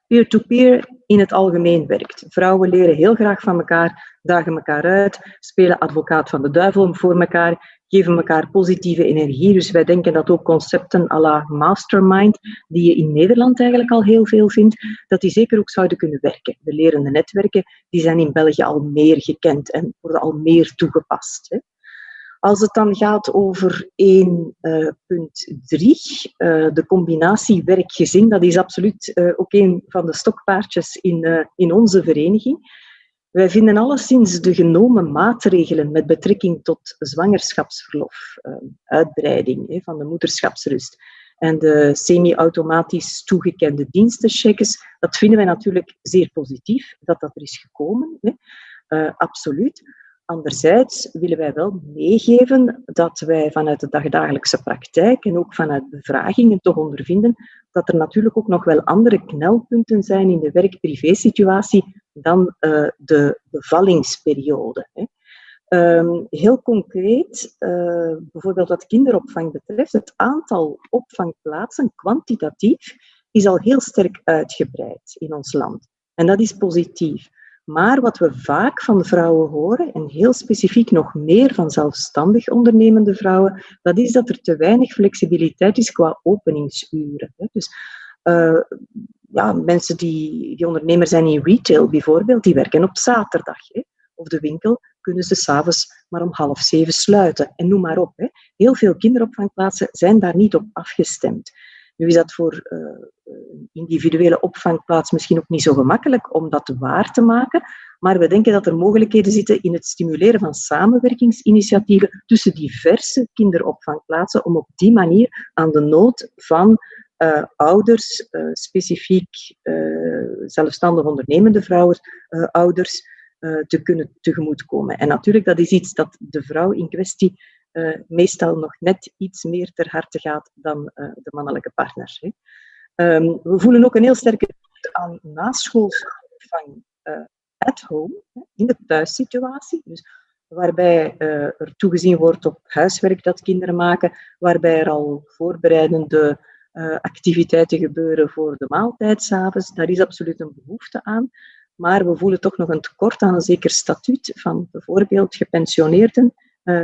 Peer-to-peer in het algemeen werkt. Vrouwen leren heel graag van elkaar, dagen elkaar uit, spelen advocaat van de duivel voor elkaar, geven elkaar positieve energie. Dus wij denken dat ook concepten à la mastermind, die je in Nederland eigenlijk al heel veel vindt, dat die zeker ook zouden kunnen werken. De lerende netwerken die zijn in België al meer gekend en worden al meer toegepast. Als het dan gaat over 1.3, de combinatie werk-gezin, dat is absoluut ook een van de stokpaardjes in onze vereniging. Wij vinden alleszins de genomen maatregelen met betrekking tot zwangerschapsverlof, uitbreiding van de moederschapsrust en de semi-automatisch toegekende dienstencheques, dat vinden wij natuurlijk zeer positief, dat er is gekomen. Absoluut. Anderzijds willen wij wel meegeven dat wij vanuit de dagdagelijkse praktijk en ook vanuit bevragingen toch ondervinden dat er natuurlijk ook nog wel andere knelpunten zijn in de werk-privé-situatie dan de bevallingsperiode. Hè. Heel concreet, bijvoorbeeld wat kinderopvang betreft, het aantal opvangplaatsen, kwantitatief, is al heel sterk uitgebreid in ons land. En dat is positief. Maar wat we vaak van vrouwen horen, en heel specifiek nog meer van zelfstandig ondernemende vrouwen, dat is dat er te weinig flexibiliteit is qua openingsuren. Dus mensen die ondernemer zijn in retail bijvoorbeeld, die werken op zaterdag. Of de winkel kunnen ze 's avonds maar om 6:30 sluiten. En noem maar op. Heel veel kinderopvangplaatsen zijn daar niet op afgestemd. Nu is dat voor een individuele opvangplaats misschien ook niet zo gemakkelijk om dat waar te maken, maar we denken dat er mogelijkheden zitten in het stimuleren van samenwerkingsinitiatieven tussen diverse kinderopvangplaatsen om op die manier aan de nood van ouders, specifiek zelfstandig ondernemende vrouwen, ouders, te kunnen tegemoetkomen. En natuurlijk, dat is iets dat de vrouw in kwestie meestal nog net iets meer ter harte gaat dan de mannelijke partner. We voelen ook een heel sterke behoefte aan naschoolse opvang at home, in de thuissituatie. Dus waarbij er toegezien wordt op huiswerk dat kinderen maken, waarbij er al voorbereidende activiteiten gebeuren voor de maaltijd 's avonds. Daar is absoluut een behoefte aan. Maar we voelen toch nog een tekort aan een zeker statuut van bijvoorbeeld gepensioneerden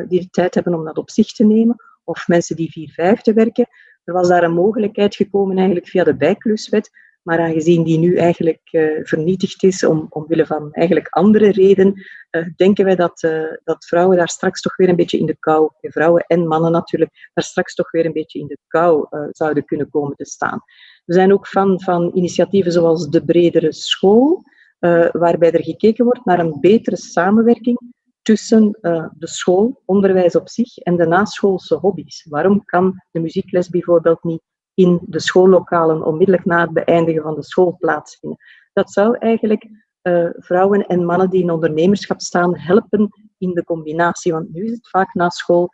die de tijd hebben om dat op zich te nemen, of mensen die 4/5 werken. Er was daar een mogelijkheid gekomen eigenlijk via de bijkluswet, maar aangezien die nu eigenlijk vernietigd is omwille van eigenlijk andere redenen, denken wij dat vrouwen daar straks toch weer een beetje in de kou, vrouwen en mannen natuurlijk, daar straks toch weer een beetje in de kou zouden kunnen komen te staan. We zijn ook van initiatieven zoals de bredere school, waarbij er gekeken wordt naar een betere samenwerking tussen de school, onderwijs op zich en de naschoolse hobby's. Waarom kan de muziekles bijvoorbeeld niet in de schoollokalen onmiddellijk na het beëindigen van de school plaatsvinden? Dat zou eigenlijk vrouwen en mannen die in ondernemerschap staan helpen in de combinatie. Want nu is het vaak na school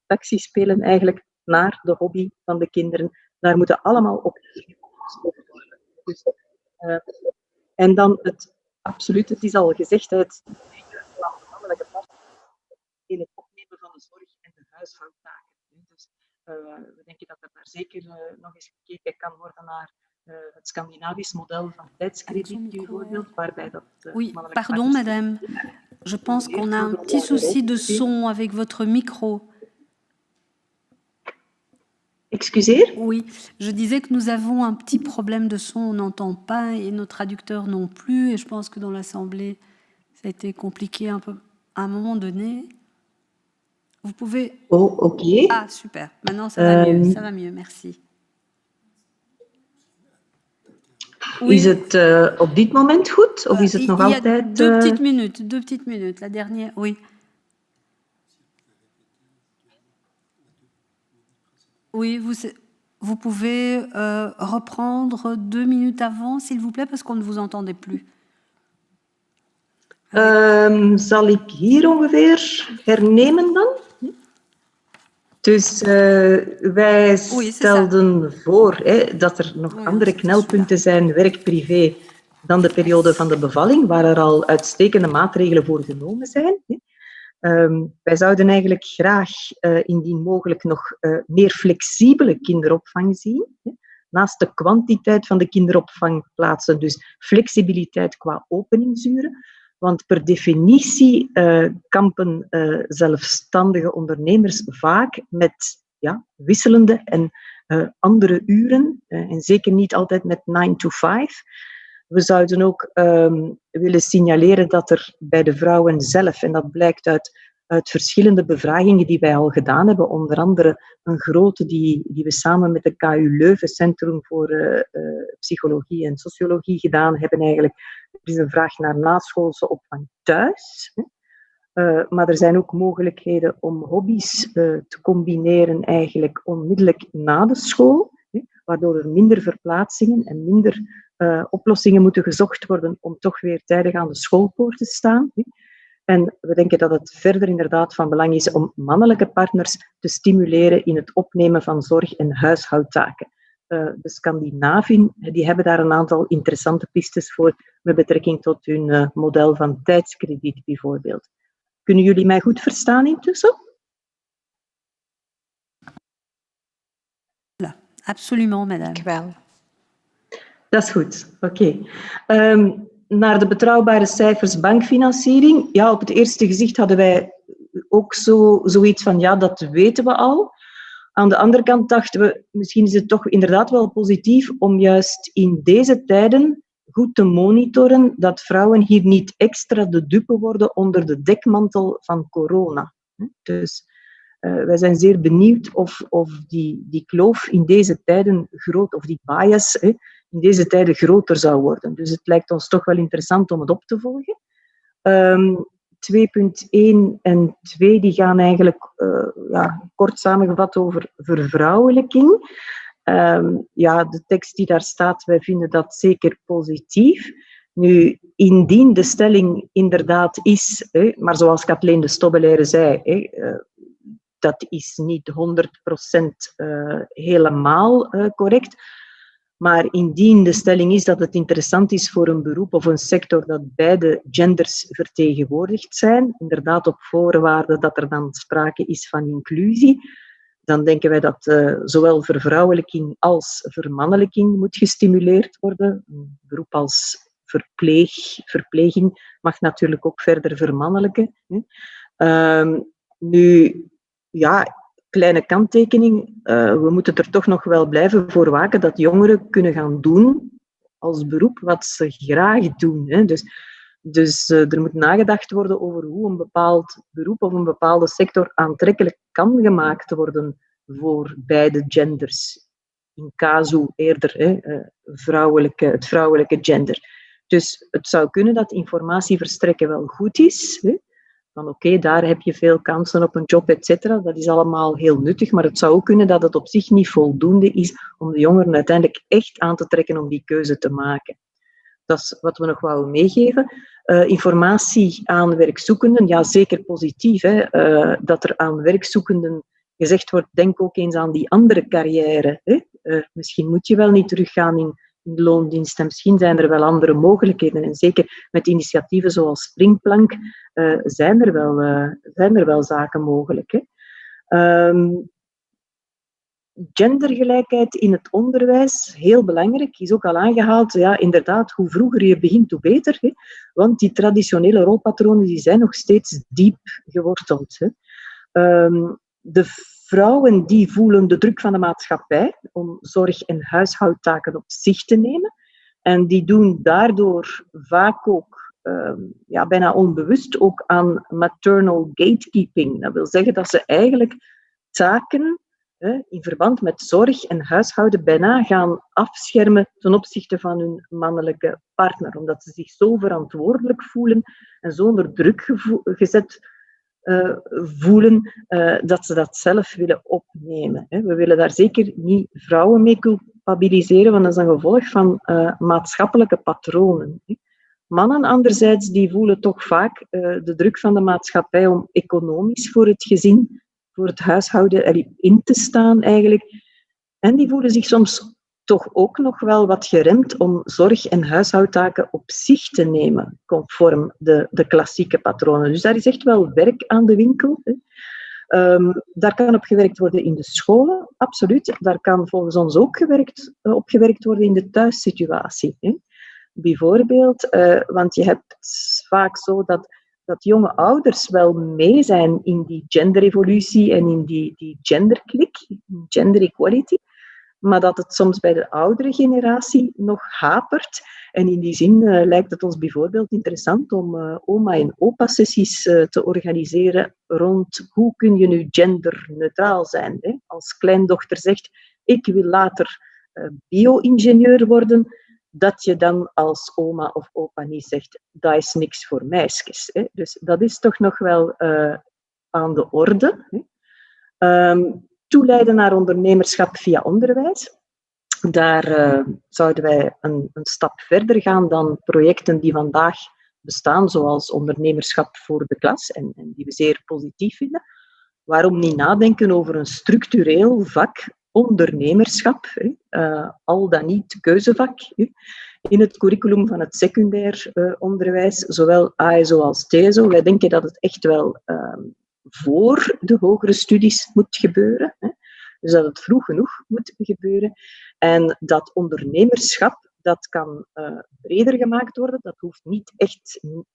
taxi spelen eigenlijk naar de hobby van de kinderen. Daar moeten allemaal op worden. Dus, en dan het is al gezegd, het mannelijke partner in het opnemen van de zorg en de huishoudtaken. Dus we denken dat er daar zeker nog eens gekeken kan worden naar het Scandinavisch model van tijdskrediet bijvoorbeeld, waarbij dat Oui, pardon madame. Je pense qu'on a un petit souci de son avec votre micro. Excuseer? Oui, je disais que nous avons un petit problème de son, on n'entend pas et nos traducteurs non plus. Et je pense que dans l'Assemblée, ça a été compliqué un peu à un moment donné. Vous pouvez... Oh, oké. Ah, super. Maintenant, ça va mieux, merci. Oui. Is het op dit moment goed? Of is het nog altijd... Deux petites minutes. La dernière, oui. Oui, vous pouvez reprendre 2 minutes avant, s'il vous plaît, parce qu'on ne vous entendait plus. Zal ik hier ongeveer hernemen dan? Dus wij stelden voor dat er nog andere knelpunten zijn, werk-privé, dan de periode van de bevalling, waar er al uitstekende maatregelen voor genomen zijn. Wij zouden eigenlijk graag, indien mogelijk, nog meer flexibele kinderopvang zien. Naast de kwantiteit van de kinderopvangplaatsen, dus flexibiliteit qua openingsuren. Want per definitie kampen zelfstandige ondernemers vaak met wisselende en andere uren. En zeker niet altijd met 9 to 5. We zouden ook willen signaleren dat er bij de vrouwen zelf, en dat blijkt uit verschillende bevragingen die wij al gedaan hebben, onder andere een grote die we samen met de KU Leuven, Centrum voor Psychologie en Sociologie, gedaan hebben eigenlijk. Er is een vraag naar naschoolse opvang thuis. Maar er zijn ook mogelijkheden om hobby's te combineren eigenlijk onmiddellijk na de school, waardoor er minder verplaatsingen en minder oplossingen moeten gezocht worden om toch weer tijdig aan de schoolpoort te staan. En we denken dat het verder inderdaad van belang is om mannelijke partners te stimuleren in het opnemen van zorg- en huishoudtaken. de Scandinaviën, die hebben daar een aantal interessante pistes voor met betrekking tot hun model van tijdskrediet bijvoorbeeld. Kunnen jullie mij goed verstaan intussen? Absolument, madame. Dank u wel. Dat is goed, oké. Naar de betrouwbare cijfers bankfinanciering. Ja, op het eerste gezicht hadden wij ook zoiets van, ja, dat weten we al. Aan de andere kant dachten we, misschien is het toch inderdaad wel positief om juist in deze tijden goed te monitoren dat vrouwen hier niet extra de dupe worden onder de dekmantel van corona. Dus wij zijn zeer benieuwd of die kloof in deze tijden groot, of die bias in deze tijden groter zou worden. Dus het lijkt ons toch wel interessant om het op te volgen. 2.1 en 2 die gaan eigenlijk kort samengevat over vervrouwelijking. De tekst die daar staat, wij vinden dat zeker positief. Nu, indien de stelling inderdaad is, maar zoals Kathleen de Stobbelaere zei, dat is niet 100% helemaal correct. Maar indien de stelling is dat het interessant is voor een beroep of een sector dat beide genders vertegenwoordigd zijn, inderdaad op voorwaarde dat er dan sprake is van inclusie, dan denken wij dat zowel vervrouwelijking als vermannelijking moet gestimuleerd worden. Een beroep als verpleging mag natuurlijk ook verder vermannelijken. Kleine kanttekening. We moeten er toch nog wel blijven voor waken dat jongeren kunnen gaan doen als beroep wat ze graag doen. Dus er moet nagedacht worden over hoe een bepaald beroep of een bepaalde sector aantrekkelijk kan gemaakt worden voor beide genders. In casu eerder het vrouwelijke gender. Dus het zou kunnen dat informatie verstrekken wel goed is. Van oké, daar heb je veel kansen op een job, et cetera. Dat is allemaal heel nuttig, maar het zou ook kunnen dat het op zich niet voldoende is om de jongeren uiteindelijk echt aan te trekken om die keuze te maken. Dat is wat we nog wouden meegeven. Informatie aan werkzoekenden, ja, zeker positief. Dat er aan werkzoekenden gezegd wordt, denk ook eens aan die andere carrière. Misschien moet je wel niet teruggaan in loondienst en misschien zijn er wel andere mogelijkheden. En zeker met initiatieven zoals Springplank zijn er wel zaken mogelijk. Gendergelijkheid in het onderwijs, heel belangrijk, is ook al aangehaald. Ja, inderdaad, hoe vroeger je begint, hoe beter. Want die traditionele rolpatronen die zijn nog steeds diep geworteld. De vrouwen die voelen de druk van de maatschappij om zorg- en huishoudtaken op zich te nemen. En die doen daardoor vaak ook, bijna onbewust, ook aan maternal gatekeeping. Dat wil zeggen dat ze eigenlijk taken in verband met zorg en huishouden bijna gaan afschermen ten opzichte van hun mannelijke partner. Omdat ze zich zo verantwoordelijk voelen en zo onder druk gezet voelen dat ze dat zelf willen opnemen. We willen daar zeker niet vrouwen mee culpabiliseren, want dat is een gevolg van maatschappelijke patronen. Mannen anderzijds, die voelen toch vaak de druk van de maatschappij om economisch voor het gezin, voor het huishouden in te staan eigenlijk. En die voelen zich soms toch ook nog wel wat geremd om zorg- en huishoudtaken op zich te nemen, conform de klassieke patronen. Dus daar is echt wel werk aan de winkel. Daar kan op gewerkt worden in de scholen, absoluut. Daar kan volgens ons ook op gewerkt worden in de thuissituatie. Bijvoorbeeld, want je hebt vaak zo dat jonge ouders wel mee zijn in die genderevolutie en in die genderklik, gender equality, maar dat het soms bij de oudere generatie nog hapert. En in die zin lijkt het ons bijvoorbeeld interessant om oma- en opa-sessies te organiseren rond hoe kun je nu genderneutraal zijn. Als kleindochter zegt, ik wil later bio-ingenieur worden, dat je dan als oma of opa niet zegt, dat is niks voor meisjes. Dus dat is toch nog wel aan de orde. Toeleiden naar ondernemerschap via onderwijs. Daar zouden wij een stap verder gaan dan projecten die vandaag bestaan, zoals ondernemerschap voor de klas, en die we zeer positief vinden. Waarom niet nadenken over een structureel vak ondernemerschap, al dan niet keuzevak, in het curriculum van het secundair onderwijs, zowel ASO als TSO. Wij denken dat het echt wel voor de hogere studies moet gebeuren. Dus dat het vroeg genoeg moet gebeuren. En dat ondernemerschap, dat kan breder gemaakt worden. Dat hoeft niet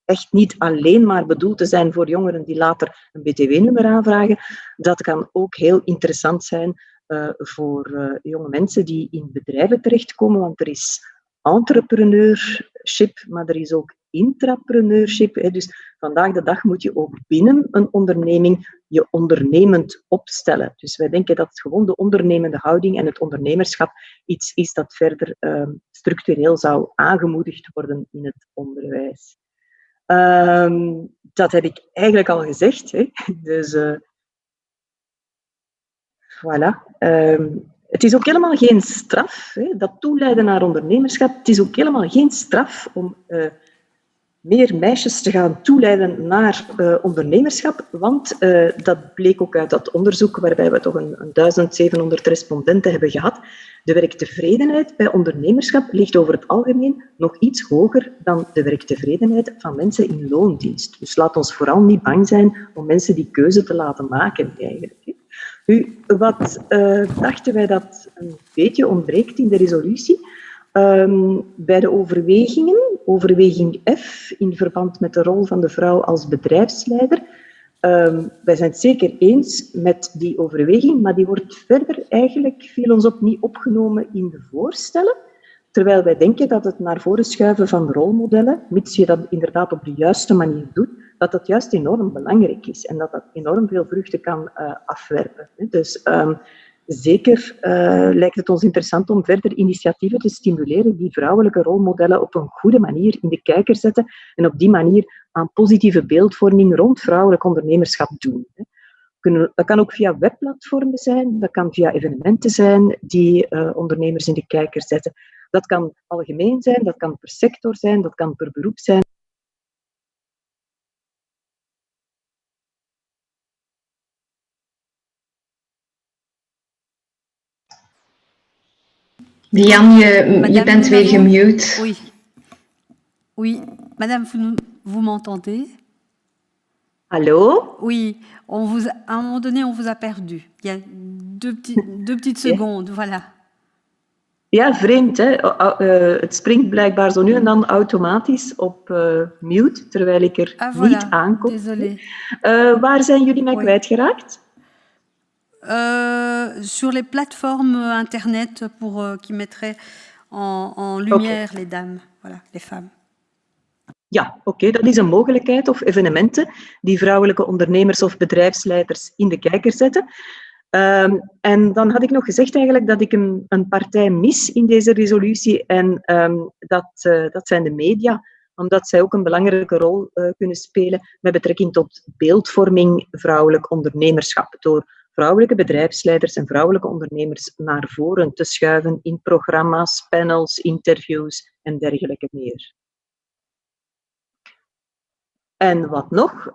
echt niet alleen maar bedoeld te zijn voor jongeren die later een BTW-nummer aanvragen. Dat kan ook heel interessant zijn voor jonge mensen die in bedrijven terechtkomen, want er is entrepreneurship, maar er is ook intrapreneurship. Dus vandaag de dag moet je ook binnen een onderneming je ondernemend opstellen. Dus wij denken dat gewoon de ondernemende houding en het ondernemerschap iets is dat verder structureel zou aangemoedigd worden in het onderwijs. Dat heb ik eigenlijk al gezegd. Dus voilà. Het is ook helemaal geen straf, dat toeleiden naar ondernemerschap. Het is ook helemaal geen straf om meer meisjes te gaan toeleiden naar ondernemerschap, want dat bleek ook uit dat onderzoek waarbij we toch een 1700 respondenten hebben gehad. De werktevredenheid bij ondernemerschap ligt over het algemeen nog iets hoger dan de werktevredenheid van mensen in loondienst. Dus laat ons vooral niet bang zijn om mensen die keuze te laten maken, eigenlijk. Nu, wat dachten wij dat een beetje ontbreekt in de resolutie? Bij de overwegingen, overweging F, in verband met de rol van de vrouw als bedrijfsleider, wij zijn het zeker eens met die overweging, maar die wordt verder eigenlijk, viel ons op, niet opgenomen in de voorstellen, terwijl wij denken dat het naar voren schuiven van rolmodellen, mits je dat inderdaad op de juiste manier doet, dat dat juist enorm belangrijk is en dat dat enorm veel vruchten kan afwerpen. Dus zeker lijkt het ons interessant om verder initiatieven te stimuleren die vrouwelijke rolmodellen op een goede manier in de kijker zetten en op die manier aan positieve beeldvorming rond vrouwelijk ondernemerschap doen. Dat kan ook via webplatformen zijn, dat kan via evenementen zijn die ondernemers in de kijker zetten. Dat kan algemeen zijn, dat kan per sector zijn, dat kan per beroep zijn. Diane, je bent weer gemute. Oui. Oui. Madame, vous m'entendez? Hallo? Oui. À un moment donné, on vous a perdu. Il y a deux petites secondes, voilà. Ja, vreemd, hè? Het springt blijkbaar zo nu en dan automatisch op mute, terwijl ik er niet aankom. Désolé. Waar zijn jullie mij kwijtgeraakt? Sur les plateformes internet qui mettraient en lumière les dames, voilà, les femmes. Ja, oké, dat is een mogelijkheid. Of evenementen die vrouwelijke ondernemers of bedrijfsleiders in de kijker zetten. En dan had ik nog gezegd eigenlijk dat ik een partij mis in deze resolutie en dat zijn de media, omdat zij ook een belangrijke rol kunnen spelen met betrekking tot beeldvorming vrouwelijk ondernemerschap, door vrouwelijke bedrijfsleiders en vrouwelijke ondernemers naar voren te schuiven in programma's, panels, interviews en dergelijke meer. En wat nog?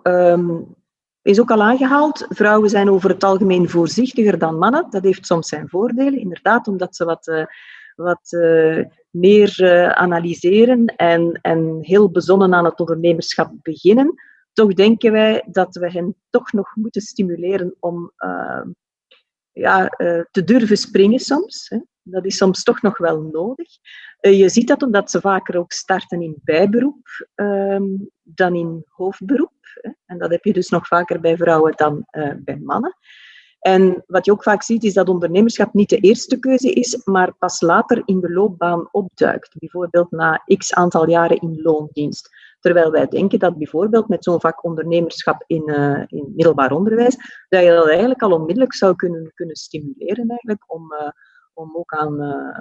Is ook al aangehaald, vrouwen zijn over het algemeen voorzichtiger dan mannen. Dat heeft soms zijn voordelen, inderdaad, omdat ze wat meer analyseren en heel bezonnen aan het ondernemerschap beginnen. Toch denken wij dat we hen toch nog moeten stimuleren om te durven springen soms. Hè. Dat is soms toch nog wel nodig. Je ziet dat omdat ze vaker ook starten in bijberoep dan in hoofdberoep. Hè. En dat heb je dus nog vaker bij vrouwen dan bij mannen. En wat je ook vaak ziet, is dat ondernemerschap niet de eerste keuze is, maar pas later in de loopbaan opduikt. Bijvoorbeeld na x aantal jaren in loondienst. Terwijl wij denken dat bijvoorbeeld met zo'n vak ondernemerschap in middelbaar onderwijs, dat je dat eigenlijk al onmiddellijk zou kunnen stimuleren eigenlijk, om ook aan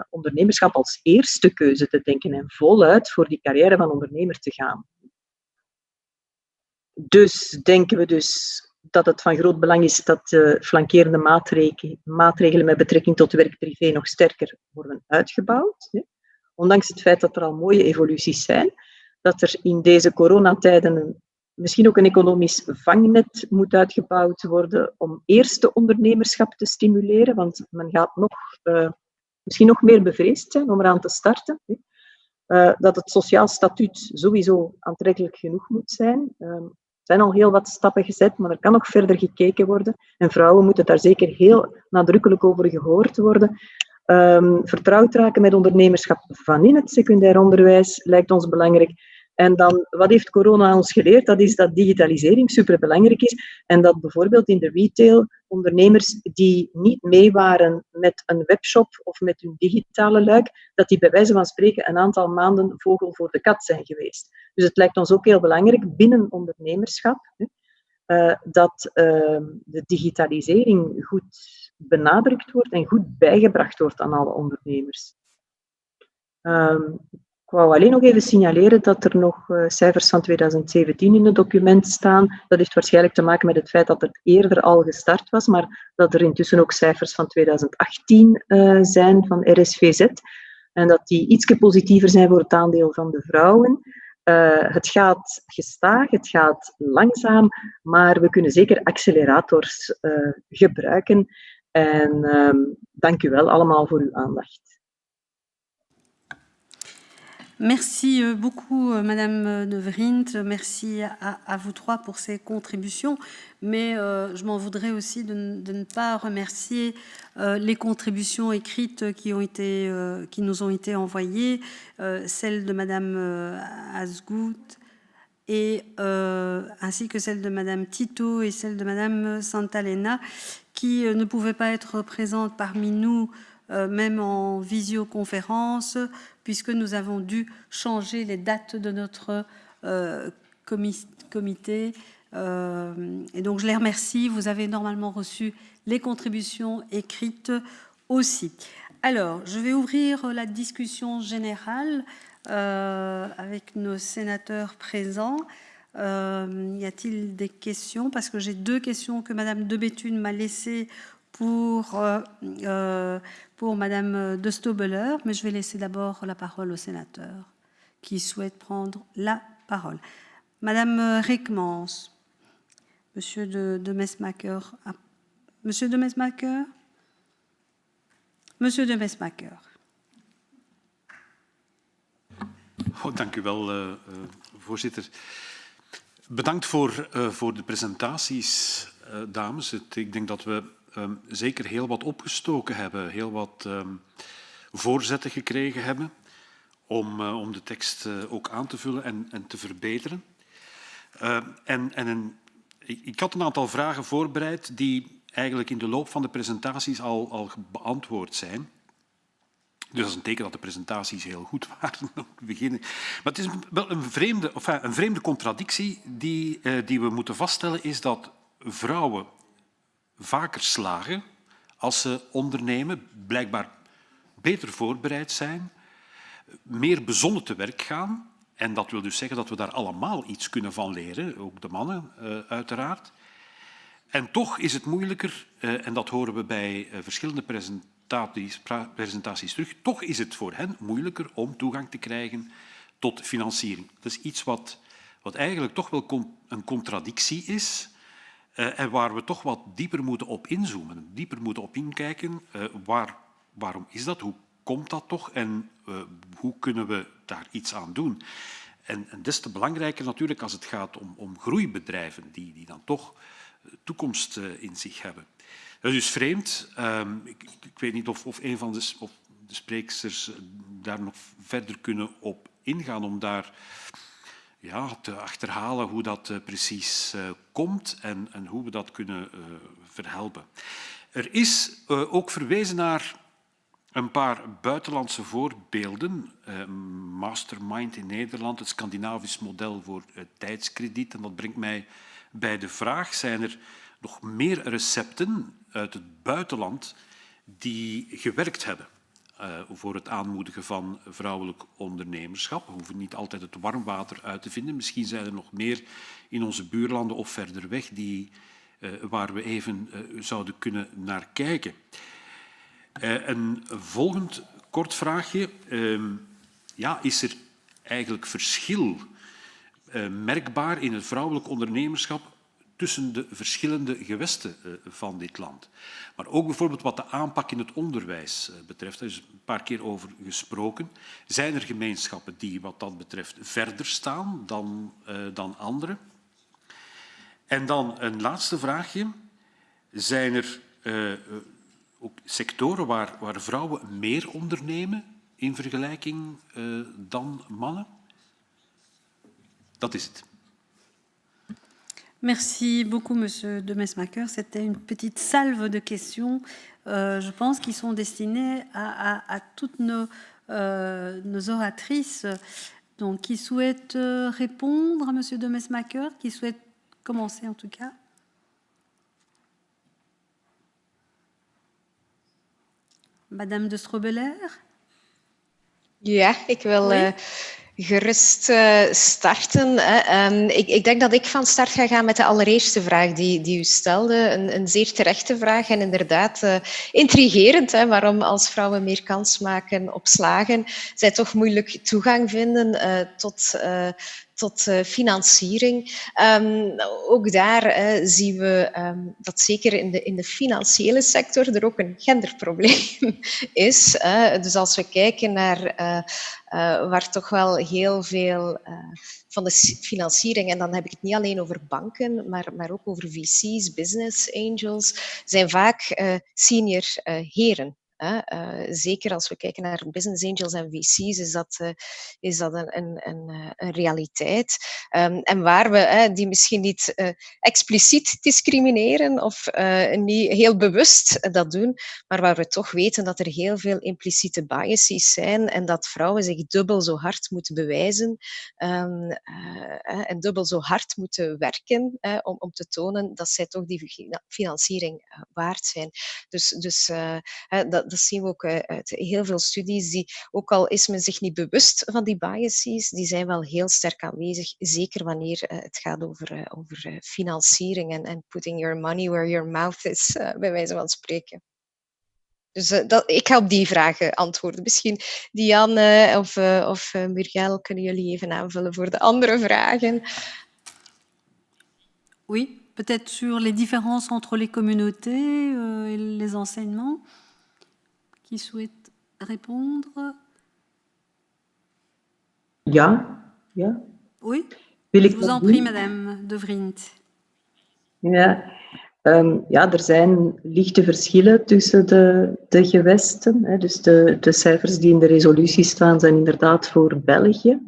ondernemerschap als eerste keuze te denken en voluit voor die carrière van ondernemer te gaan. Dus denken we dat het van groot belang is dat flankerende maatregelen met betrekking tot werk-privé nog sterker worden uitgebouwd. Hè. Ondanks het feit dat er al mooie evoluties zijn, dat er in deze coronatijden misschien ook een economisch vangnet moet uitgebouwd worden om eerste ondernemerschap te stimuleren, want men gaat misschien nog meer bevreesd zijn om eraan te starten. Dat het sociaal statuut sowieso aantrekkelijk genoeg moet zijn. Er zijn al heel wat stappen gezet, maar er kan nog verder gekeken worden. En vrouwen moeten daar zeker heel nadrukkelijk over gehoord worden. Vertrouwd raken met ondernemerschap van in het secundair onderwijs lijkt ons belangrijk. En dan, wat heeft corona ons geleerd? Dat is dat digitalisering superbelangrijk is en dat bijvoorbeeld in de retail ondernemers die niet mee waren met een webshop of met hun digitale luik, dat die bij wijze van spreken een aantal maanden vogel voor de kat zijn geweest. Dus het lijkt ons ook heel belangrijk binnen ondernemerschap dat de digitalisering goed benadrukt wordt en goed bijgebracht wordt aan alle ondernemers. Ik wou alleen nog even signaleren dat er nog cijfers van 2017 in het document staan. Dat heeft waarschijnlijk te maken met het feit dat het eerder al gestart was, maar dat er intussen ook cijfers van 2018 zijn van RSVZ. En dat die ietsje positiever zijn voor het aandeel van de vrouwen. Het gaat gestaag, het gaat langzaam, maar we kunnen zeker accelerators gebruiken. En dank u wel allemaal voor uw aandacht. Merci beaucoup, Madame de Vriend. Merci à vous trois pour ces contributions. Mais je m'en voudrais aussi de ne pas remercier les contributions écrites qui nous ont été envoyées, celles de Madame Asgout, ainsi que celles de Madame Tito et celles de Madame Santalena, qui ne pouvaient pas être présentes parmi nous, même en visioconférence, puisque nous avons dû changer les dates de notre comité. Et donc, je les remercie. Vous avez normalement reçu les contributions écrites aussi. Alors, je vais ouvrir la discussion générale avec nos sénateurs présents. Y a-t-il des questions? Parce que j'ai deux questions que Madame de Béthune m'a laissées pour Madame de Stobeler, mais je vais laisser d'abord la parole aux sénateurs qui souhaitent prendre la parole. Madame Reckmans, Monsieur de Mesmaeker. Monsieur de Mesmaeker? Monsieur de Mesmaeker. Dank u wel, voorzitter. Bedankt voor de presentaties, dames. Ik denk dat we zeker heel wat opgestoken hebben, heel wat voorzetten gekregen hebben om de tekst ook aan te vullen en te verbeteren. Ik had een aantal vragen voorbereid die eigenlijk in de loop van de presentaties al beantwoord zijn. Dus dat is een teken dat de presentaties heel goed waren om te beginnen. Maar het is wel een vreemde contradictie die we moeten vaststellen, is dat vrouwen vaker slagen als ze ondernemen, blijkbaar beter voorbereid zijn, meer bezonnen te werk gaan. En dat wil dus zeggen dat we daar allemaal iets kunnen van leren, ook de mannen uiteraard. En toch is het moeilijker, en dat horen we bij verschillende presentaties terug, toch is het voor hen moeilijker om toegang te krijgen tot financiering. Dat is iets wat eigenlijk toch wel een contradictie is en waar we toch wat dieper moeten op inzoomen, dieper moeten op inkijken. Waarom is dat? Hoe komt dat toch? En hoe kunnen we daar iets aan doen? En des te belangrijker natuurlijk als het gaat om groeibedrijven die dan toch toekomst in zich hebben. Dat is dus vreemd. Ik weet niet of een van de sprekers daar nog verder kunnen op ingaan om daar te achterhalen hoe dat precies komt en hoe we dat kunnen verhelpen. Er is ook verwezen naar een paar buitenlandse voorbeelden. Mastermind in Nederland, het Scandinavisch model voor tijdskrediet. En dat brengt mij bij de vraag, zijn er nog meer recepten uit het buitenland die gewerkt hebben voor het aanmoedigen van vrouwelijk ondernemerschap? We hoeven niet altijd het warmwater uit te vinden. Misschien zijn er nog meer in onze buurlanden of verder weg waar we even zouden kunnen naar kijken. Een volgend kort vraagje. Is er eigenlijk verschil merkbaar in het vrouwelijk ondernemerschap tussen de verschillende gewesten van dit land. Maar ook bijvoorbeeld wat de aanpak in het onderwijs betreft, daar is een paar keer over gesproken. Zijn er gemeenschappen die wat dat betreft verder staan dan andere? En dan een laatste vraagje. Zijn er ook sectoren waar vrouwen meer ondernemen in vergelijking dan mannen? Dat is het. Merci beaucoup, Monsieur de Mesmaeker. C'était une petite salve de questions, je pense, qui sont destinées à toutes nos oratrices. Donc, qui souhaite répondre à Monsieur de Mesmaeker, qui souhaite commencer en tout cas. Madame de Strobelair? Ja, ik wil gerust starten. Ik denk dat ik van start ga gaan met de allereerste vraag die u stelde. Een zeer terechte vraag en inderdaad intrigerend. Waarom als vrouwen meer kans maken op slagen, zij toch moeilijk toegang vinden tot financiering. Ook daar zien we dat zeker in de financiële sector er ook een genderprobleem is. Dus als we kijken naar waar toch wel heel veel van de financiering, en dan heb ik het niet alleen over banken, maar ook over VC's, business angels, zijn vaak senior heren. Zeker als we kijken naar business angels en VC's is dat een realiteit. En waar we die misschien niet expliciet discrimineren of niet heel bewust dat doen, maar waar we toch weten dat er heel veel impliciete biases zijn en dat vrouwen zich dubbel zo hard moeten bewijzen en dubbel zo hard moeten werken om te tonen dat zij toch die financiering waard zijn. Dus dat zien we ook uit heel veel studies, die, ook al is men zich niet bewust van die biases, die zijn wel heel sterk aanwezig, zeker wanneer het gaat over financiering en putting your money where your mouth is, bij wijze van spreken. Dus ik ga op die vragen antwoorden. Misschien Diane of Muriel, kunnen jullie even aanvullen voor de andere vragen? Oui, peut-être sur les différences entre les communautés et les enseignements. Qui souhaite répondre? Ja. Oui, Wil ik je vous dat en prie, doen? Madame de Vriend. Ja, er zijn lichte verschillen tussen de gewesten. Hè. Dus de cijfers die in de resolutie staan zijn inderdaad voor België.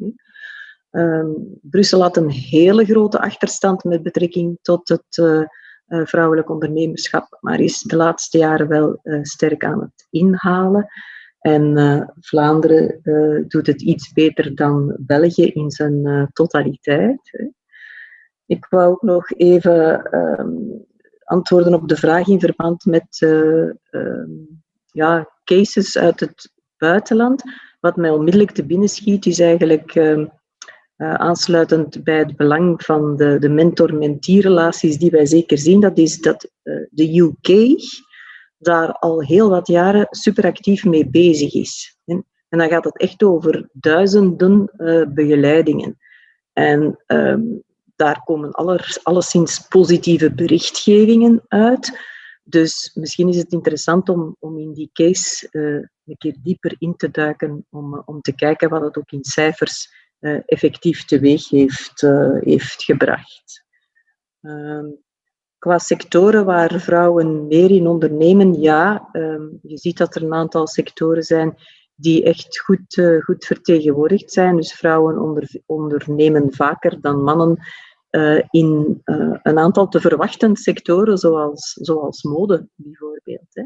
Brussel had een hele grote achterstand met betrekking tot het vrouwelijk ondernemerschap, maar is de laatste jaren wel sterk aan het inhalen. En Vlaanderen doet het iets beter dan België in zijn totaliteit. Hè. Ik wou ook nog even antwoorden op de vraag in verband met cases uit het buitenland. Wat mij onmiddellijk te binnen schiet, is eigenlijk aansluitend bij het belang van de mentor-mentee-relaties die wij zeker zien. Dat is dat de UK daar al heel wat jaren superactief mee bezig is. En dan gaat het echt over duizenden begeleidingen. En daar komen alleszins positieve berichtgevingen uit. Dus misschien is het interessant om in die case een keer dieper in te duiken, om te kijken wat het ook in cijfers effectief teweeg heeft gebracht. Qua sectoren waar vrouwen meer in ondernemen, ja, je ziet dat er een aantal sectoren zijn die echt goed vertegenwoordigd zijn. Dus vrouwen ondernemen vaker dan mannen in een aantal te verwachten sectoren, zoals mode bijvoorbeeld. Hè.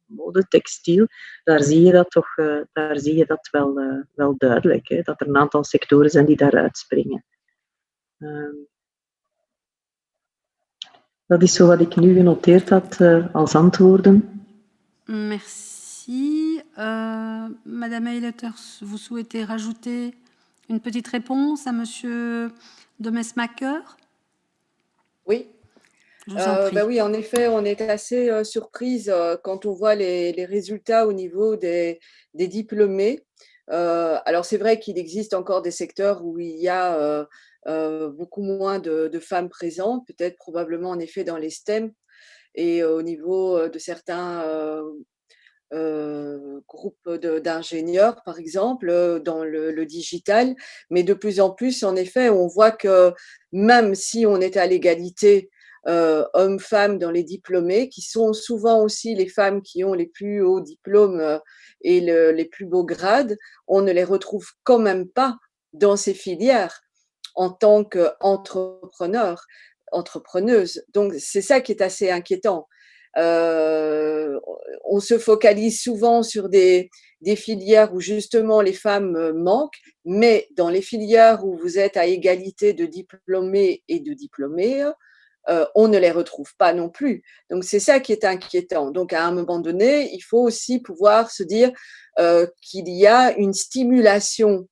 Mode, textiel, daar zie je dat wel duidelijk. Hè, dat er een aantal sectoren zijn die daaruit springen. Dat is zo wat ik nu genoteerd had als antwoorden. Merci. Madame Eileters, vous souhaitez rajouter une petite réponse à Monsieur de Mesmaeker? Oui. Oui, en effet, on est assez surprise quand on voit les résultats au niveau des diplômés. Alors c'est vrai qu'il existe encore des secteurs où il y a beaucoup moins de femmes présentes, peut-être probablement en effet dans les STEM et au niveau de certains groupes d'ingénieurs, par exemple, dans le digital. Mais de plus en plus, en effet, on voit que même si on est à l'égalité hommes-femmes dans les diplômés, qui sont souvent aussi les femmes qui ont les plus hauts diplômes et les plus beaux grades, on ne les retrouve quand même pas dans ces filières en tant qu'entrepreneurs, entrepreneuses. Donc, c'est ça qui est assez inquiétant. On se focalise souvent sur des filières où justement les femmes manquent, mais dans les filières où vous êtes à égalité de diplômés et de diplômées, on ne les retrouve pas non plus. Donc c'est ça qui est inquiétant. Donc à un moment donné, il faut aussi pouvoir se dire qu'il y a une stimulation,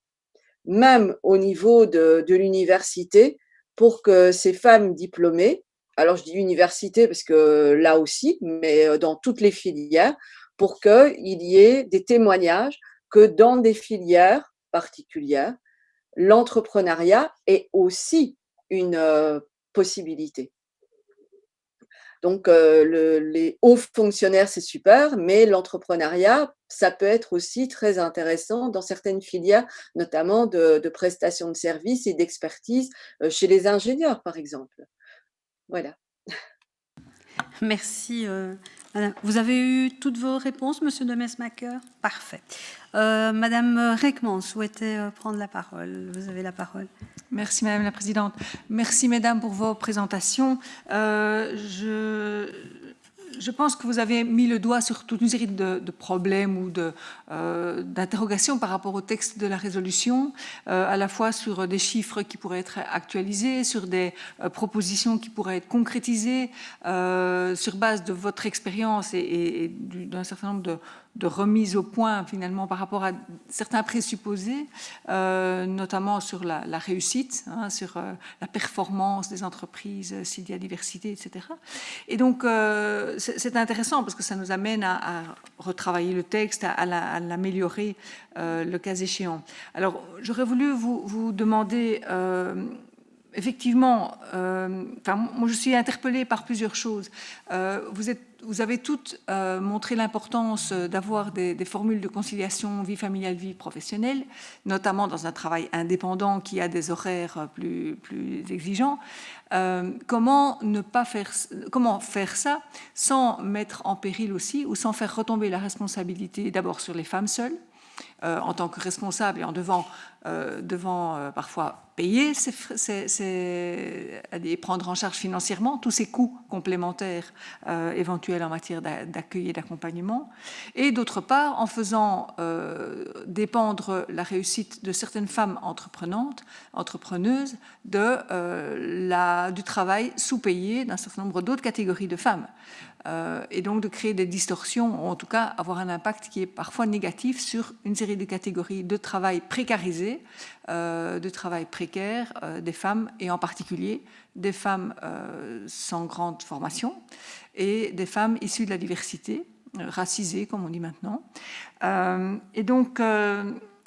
même au niveau de l'université, pour que ces femmes diplômées, alors je dis université parce que là aussi, mais dans toutes les filières, pour qu'il y ait des témoignages que dans des filières particulières, l'entrepreneuriat est aussi une possibilité. Donc, les hauts fonctionnaires, c'est super, mais l'entrepreneuriat, ça peut être aussi très intéressant dans certaines filières, notamment de prestations de services et d'expertise chez les ingénieurs, par exemple. Voilà. Merci, madame. Vous avez eu toutes vos réponses, monsieur de Mesmaeker? Parfait. Madame Reckman souhaitait prendre la parole. Vous avez la parole. Merci Madame la Présidente. Merci Mesdames pour vos présentations. Je pense que vous avez mis le doigt sur toute une série de problèmes ou d'interrogations par rapport au texte de la résolution, à la fois sur des chiffres qui pourraient être actualisés, sur des propositions qui pourraient être concrétisées, sur base de votre expérience et d'un certain nombre de remise au point finalement par rapport à certains présupposés, notamment sur la réussite, hein, sur la performance des entreprises s'il y a diversité, etc. Et donc c'est intéressant parce que ça nous amène à retravailler le texte, à l'améliorer le cas échéant. Alors j'aurais voulu vous demander effectivement, moi je suis interpellée par plusieurs choses. Vous avez toutes montré l'importance d'avoir des formules de conciliation vie familiale, vie professionnelle, notamment dans un travail indépendant qui a des horaires plus exigeants. Comment faire ça sans mettre en péril aussi ou sans faire retomber la responsabilité d'abord sur les femmes seules, en tant que responsables et en devant parfois payer et prendre en charge financièrement tous ces coûts complémentaires éventuels en matière d'accueil et d'accompagnement, et d'autre part en faisant dépendre la réussite de certaines femmes entrepreneuses du travail sous-payé d'un certain nombre d'autres catégories de femmes. Et donc de créer des distorsions, ou en tout cas avoir un impact qui est parfois négatif sur une série de catégories de travail précarisé, de travail précaire des femmes, et en particulier des femmes sans grande formation et des femmes issues de la diversité, racisées comme on dit maintenant. Et donc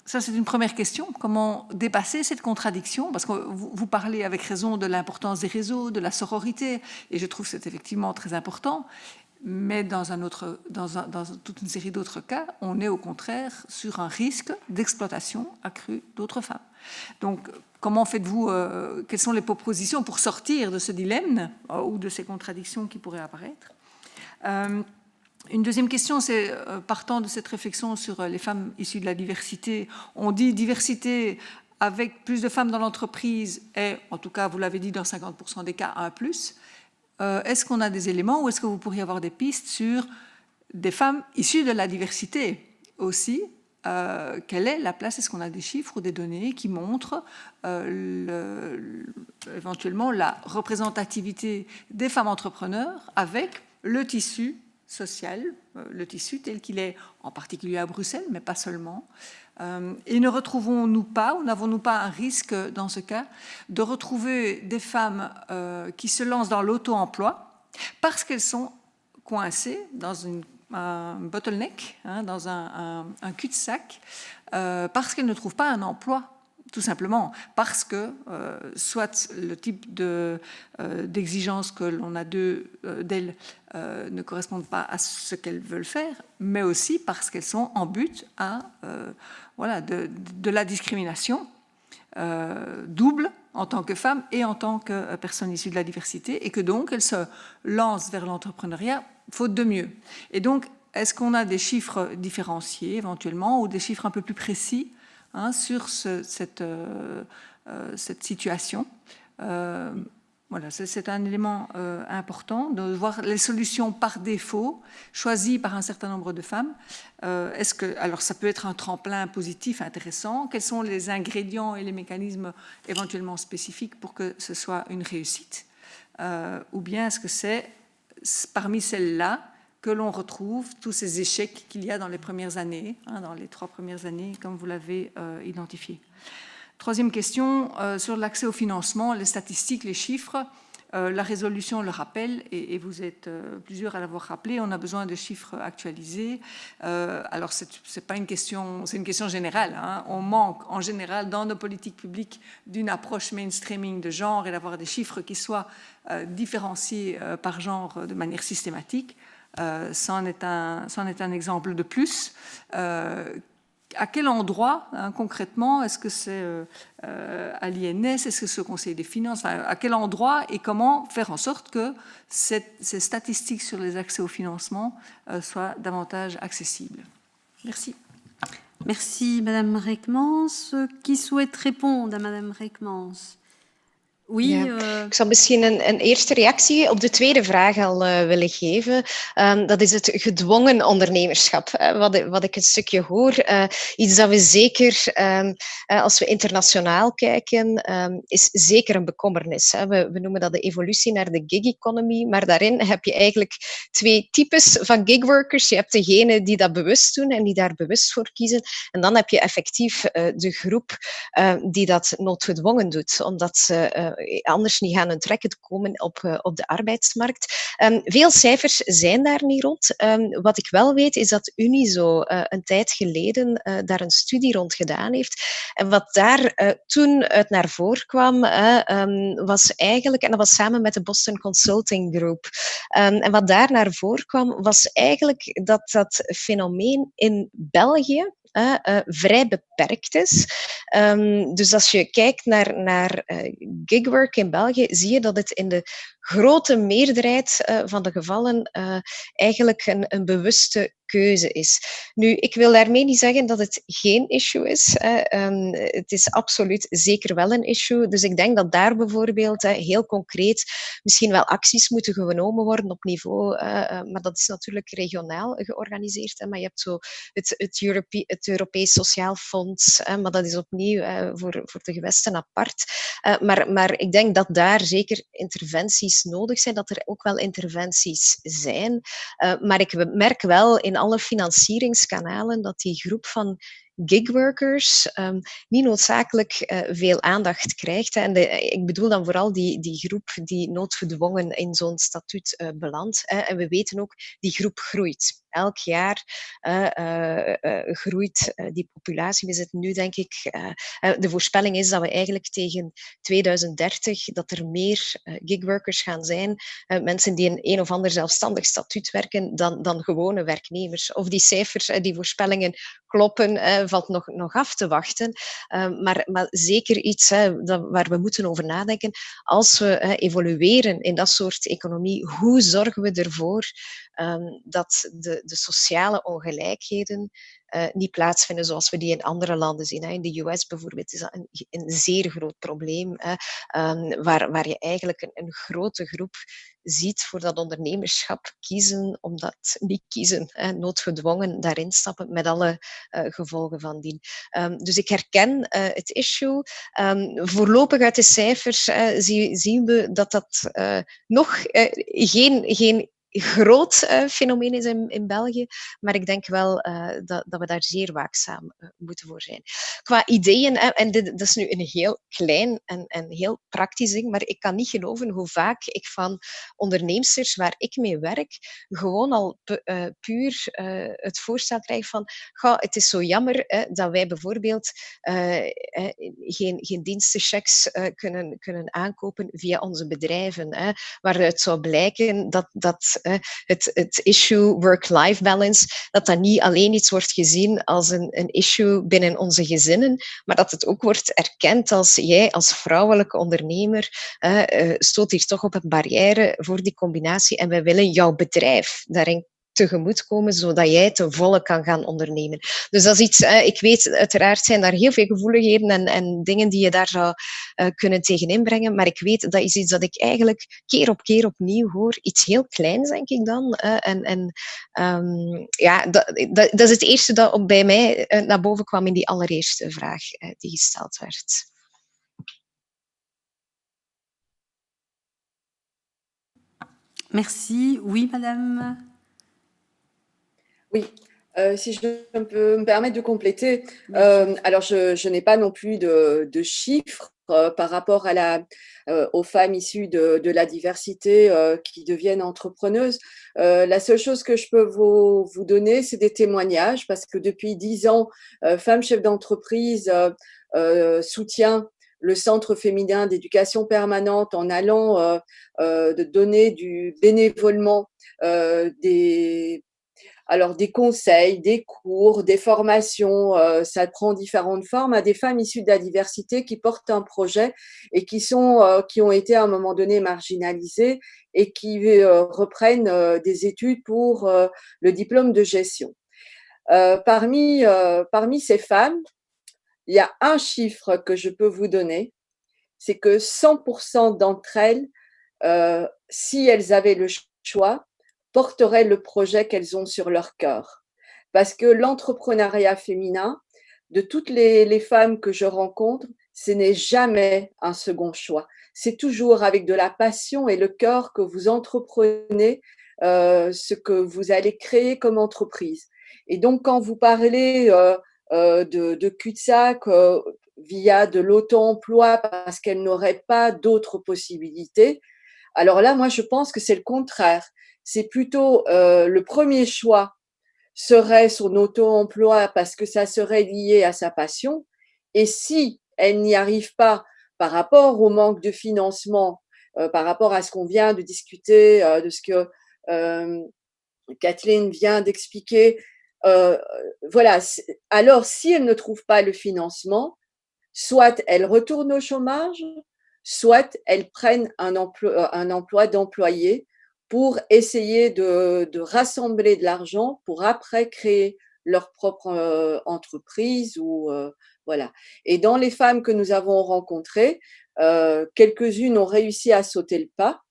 ça, c'est une première question. Comment dépasser cette contradiction? Parce que vous parlez avec raison de l'importance des réseaux, de la sororité, et je trouve que c'est effectivement très important. Mais dans toute une série d'autres cas, on est au contraire sur un risque d'exploitation accrue d'autres femmes. Donc, comment faites-vous, quelles sont les propositions pour sortir de ce dilemme ou de ces contradictions qui pourraient apparaître? Une deuxième question, c'est partant de cette réflexion sur les femmes issues de la diversité. On dit diversité avec plus de femmes dans l'entreprise et, en tout cas, vous l'avez dit, dans 50% des cas, un plus. Est-ce qu'on a des éléments ou est-ce que vous pourriez avoir des pistes sur des femmes issues de la diversité aussi? Quelle est la place? Est-ce qu'on a des chiffres ou des données qui montrent éventuellement la représentativité des femmes entrepreneurs avec le tissu social, le tissu tel qu'il est en particulier à Bruxelles, mais pas seulement. Et ne retrouvons-nous pas, ou n'avons-nous pas un risque dans ce cas, de retrouver des femmes qui se lancent dans l'auto-emploi parce qu'elles sont coincées dans un bottleneck, hein, dans un cul-de-sac, parce qu'elles ne trouvent pas un emploi. Tout simplement parce que soit le type d'exigence que l'on a d'elles ne correspondent pas à ce qu'elles veulent faire, mais aussi parce qu'elles sont en but à de la discrimination double en tant que femme et en tant que personne issue de la diversité, et que donc elles se lancent vers l'entrepreneuriat faute de mieux. Et donc, est-ce qu'on a des chiffres différenciés éventuellement ou des chiffres un peu plus précis sur cette situation? Voilà, c'est un élément important de voir les solutions par défaut choisies par un certain nombre de femmes. Alors ça peut être un tremplin positif intéressant. Quels sont les ingrédients et les mécanismes éventuellement spécifiques pour que ce soit une réussite? Ou bien est-ce que c'est parmi celles-là que l'on retrouve tous ces échecs qu'il y a dans les premières années, dans les 3 premières années, comme vous l'avez identifié. Troisième question, sur l'accès au financement, les statistiques, les chiffres. La résolution le rappelle, et vous êtes plusieurs à l'avoir rappelé, on a besoin de chiffres actualisés. Alors, c'est pas une question, c'est une question générale. On manque en général dans nos politiques publiques d'une approche mainstreaming de genre et d'avoir des chiffres qui soient différenciés par genre de manière systématique. C'en est un exemple de plus. À quel endroit, concrètement, est-ce que c'est à l'INS, est-ce que c'est au Conseil des finances, à quel endroit et comment faire en sorte que ces statistiques sur les accès au financement soient davantage accessibles? Merci. Merci, Madame Reckmans. Qui souhaite répondre à Madame Reckmans? Oui, Ik zal misschien een eerste reactie op de tweede vraag al willen geven. Dat is het gedwongen ondernemerschap. Wat ik een stukje hoor, iets dat we zeker, als we internationaal kijken, is zeker een bekommernis. We noemen dat de evolutie naar de gig economy, maar daarin heb je eigenlijk 2 types van gigworkers. Je hebt degene die dat bewust doen en die daar bewust voor kiezen. En dan heb je effectief de groep die dat noodgedwongen doet, omdat ze anders niet gaan hun trekken te komen op de arbeidsmarkt. Veel cijfers zijn daar niet rond. Wat ik wel weet is dat Unizo een tijd geleden daar een studie rond gedaan heeft. En wat daar toen uit naar voren kwam, was eigenlijk, en dat was samen met de Boston Consulting Group, en wat daar naar voren kwam, was eigenlijk dat fenomeen in België vrij beperkt is. Dus als je kijkt naar gigwork in België, zie je dat het in de grote meerderheid van de gevallen eigenlijk een bewuste keuze is. Nu, ik wil daarmee niet zeggen dat het geen issue is. Het is absoluut zeker wel een issue. Dus ik denk dat daar bijvoorbeeld heel concreet misschien wel acties moeten genomen worden op niveau, maar dat is natuurlijk regionaal georganiseerd. Maar je hebt zo het Europees Sociaal Fonds, maar dat is opnieuw voor de gewesten apart. Maar ik denk dat daar zeker interventies nodig zijn, dat er ook wel interventies zijn. Maar ik merk wel in alle financieringskanalen dat die groep van gigworkers niet noodzakelijk veel aandacht krijgt. En ik bedoel dan vooral die groep die noodgedwongen in zo'n statuut belandt. En we weten ook, die groep groeit. Elk jaar groeit die populatie. We zitten nu, denk ik, de voorspelling is dat we eigenlijk tegen 2030, dat er meer gigworkers gaan zijn, mensen die in een of ander zelfstandig statuut werken, dan gewone werknemers. Of die cijfers, die voorspellingen kloppen, valt nog af te wachten. Maar zeker iets waar we moeten over nadenken. Als we evolueren in dat soort economie, hoe zorgen we ervoor dat de sociale ongelijkheden niet plaatsvinden zoals we die in andere landen zien. In de US bijvoorbeeld is dat een zeer groot probleem, waar je eigenlijk een grote groep ziet voor dat ondernemerschap kiezen, omdat niet kiezen, noodgedwongen daarin stappen met alle gevolgen van dien. Dus ik herken het issue. Voorlopig uit de cijfers zien we dat nog geen groot fenomeen is in België, maar ik denk wel dat we daar zeer waakzaam moeten voor zijn. Qua ideeën, en dat is nu een heel klein en heel praktisch ding, maar ik kan niet geloven hoe vaak ik van onderneemsters waar ik mee werk, gewoon al puur het voorstel krijg van, het is zo jammer dat wij bijvoorbeeld geen dienstenchecks kunnen aankopen via onze bedrijven, waaruit zou blijken dat het issue work-life balance, dat niet alleen iets wordt gezien als een issue binnen onze gezinnen, maar dat het ook wordt erkend als jij als vrouwelijke ondernemer stoot hier toch op een barrière voor die combinatie en wij willen jouw bedrijf daarin tegemoetkomen, zodat jij ten volle kan gaan ondernemen. Dus dat is iets, ik weet, uiteraard zijn daar heel veel gevoeligheden en dingen die je daar zou kunnen tegenin brengen, maar ik weet, dat is iets dat ik eigenlijk keer op keer opnieuw hoor. Iets heel kleins, denk ik dan. Dat is het eerste dat bij mij naar boven kwam in die allereerste vraag die gesteld werd. Merci. Oui, madame. Oui, si je peux me permettre de compléter, alors je n'ai pas non plus de chiffres par rapport aux femmes issues de la diversité qui deviennent entrepreneuses. La seule chose que je peux vous donner, c'est des témoignages, parce que depuis 10 ans, Femmes Chefs d'entreprise soutient le Centre féminin d'éducation permanente en allant de donner du bénévolement des conseils, des cours, des formations, ça prend différentes formes à des femmes issues de la diversité qui portent un projet et qui ont été à un moment donné marginalisées et qui reprennent des études pour le diplôme de gestion. Parmi ces femmes, il y a un chiffre que je peux vous donner, c'est que 100% d'entre elles, si elles avaient le choix, porteraient le projet qu'elles ont sur leur cœur. Parce que l'entrepreneuriat féminin, de toutes les femmes que je rencontre, ce n'est jamais un second choix. C'est toujours avec de la passion et le cœur que vous entreprenez ce que vous allez créer comme entreprise. Et donc, quand vous parlez de cul-de-sac via de l'auto-emploi parce qu'elles n'auraient pas d'autres possibilités, alors là, moi, je pense que c'est le contraire. C'est plutôt le premier choix serait son auto-emploi parce que ça serait lié à sa passion. Et si elle n'y arrive pas par rapport au manque de financement, par rapport à ce qu'on vient de discuter, de ce que Kathleen vient d'expliquer, voilà. Alors, si elle ne trouve pas le financement, soit elle retourne au chômage, soit elles prennent un emploi d'employé pour essayer de rassembler de l'argent pour après créer leur propre entreprise. Voilà. Et dans les femmes que nous avons rencontrées, quelques-unes ont réussi à sauter le pas,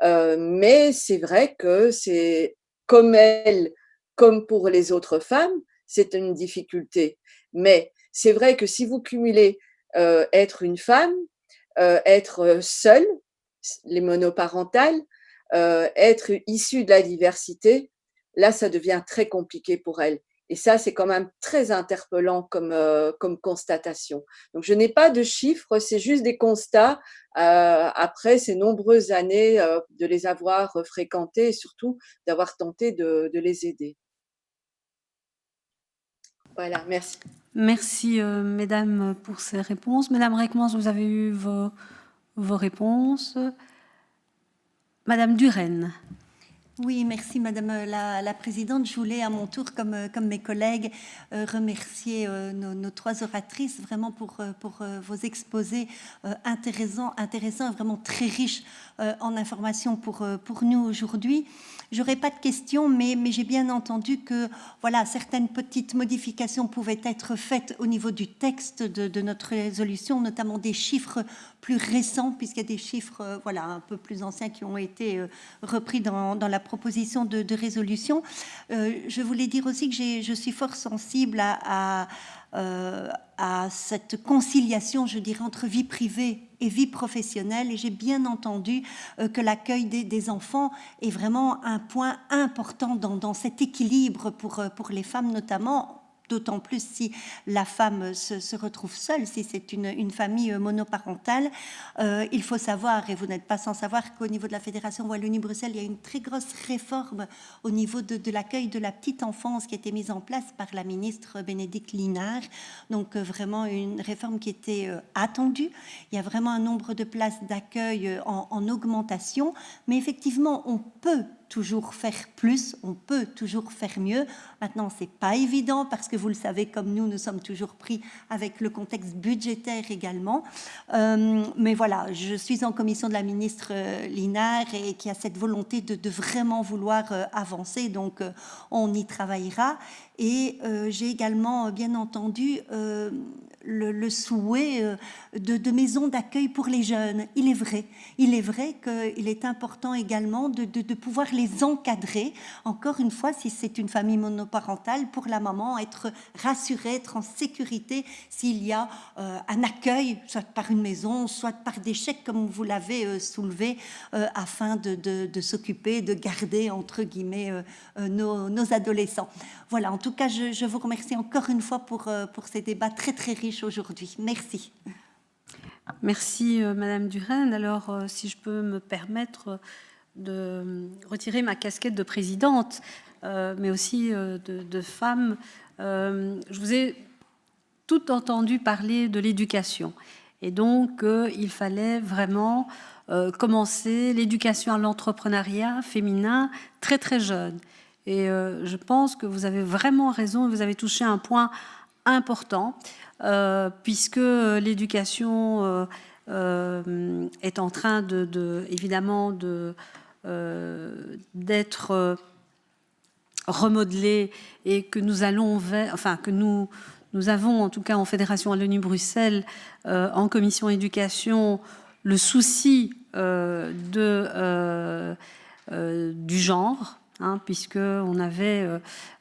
mais c'est vrai que c'est comme elles, comme pour les autres femmes, c'est une difficulté. Mais c'est vrai que si vous cumulez être une femme, être seule, les monoparentales, être issue de la diversité, là, ça devient très compliqué pour elles. Et ça, c'est quand même très interpellant comme constatation. Donc, je n'ai pas de chiffres, c'est juste des constats après ces nombreuses années de les avoir fréquentées et surtout d'avoir tenté de les aider. Voilà, merci. Merci, mesdames, pour ces réponses. Madame Reckmans, vous avez eu vos réponses. Madame Duren. Oui, merci Madame la Présidente. Je voulais à mon tour, comme mes collègues, remercier nos trois oratrices vraiment pour vos exposés intéressants et vraiment très riches en informations pour nous aujourd'hui. J'aurais pas de questions, mais j'ai bien entendu que voilà, certaines petites modifications pouvaient être faites au niveau du texte de notre résolution, notamment des chiffres plus récents, puisqu'il y a des chiffres voilà, un peu plus anciens qui ont été repris dans la proposition de résolution. Je voulais dire aussi que je suis fort sensible à cette conciliation, je dirais, entre vie privée et vie professionnelle. Et j'ai bien entendu que l'accueil des enfants est vraiment un point important dans cet équilibre pour les femmes notamment, d'autant plus si la femme se retrouve seule, si c'est une famille monoparentale. Il faut savoir, et vous n'êtes pas sans savoir, qu'au niveau de la Fédération Wallonie-Bruxelles, il y a une très grosse réforme au niveau de l'accueil de la petite enfance qui a été mise en place par la ministre Bénédicte Linard. Donc vraiment une réforme qui était attendue. Il y a vraiment un nombre de places d'accueil en augmentation, mais effectivement, on peut toujours faire plus, on peut toujours faire mieux. Maintenant, c'est pas évident parce que vous le savez, comme nous sommes toujours pris avec le contexte budgétaire également. Mais voilà, je suis en commission de la ministre Linard et qui a cette volonté de vraiment vouloir avancer. Donc, on y travaillera. Et j'ai également bien entendu le souhait de maisons d'accueil pour les jeunes. Il est vrai qu'il est important également de pouvoir les encadrer. Encore une fois, si c'est une famille monoparentale, pour la maman, être rassurée, être en sécurité s'il y a un accueil, soit par une maison, soit par des chèques, comme vous l'avez soulevé, afin de s'occuper, de garder, entre guillemets, nos adolescents. Voilà, en tout cas, je vous remercie encore une fois pour ces débats très, très riches aujourd'hui. Merci. Merci, Madame Duren. Alors, si je peux me permettre de retirer ma casquette de présidente, mais aussi de femme, je vous ai tout entendu parler de l'éducation. Et donc, il fallait vraiment commencer l'éducation à l'entrepreneuriat féminin très, très jeune. Et je pense que vous avez vraiment raison, vous avez touché un point important, puisque l'éducation est en train évidemment d'être remodelée et que nous allons que nous avons en tout cas en Fédération Wallonie-Bruxelles en commission éducation le souci du genre. Puisque on avait,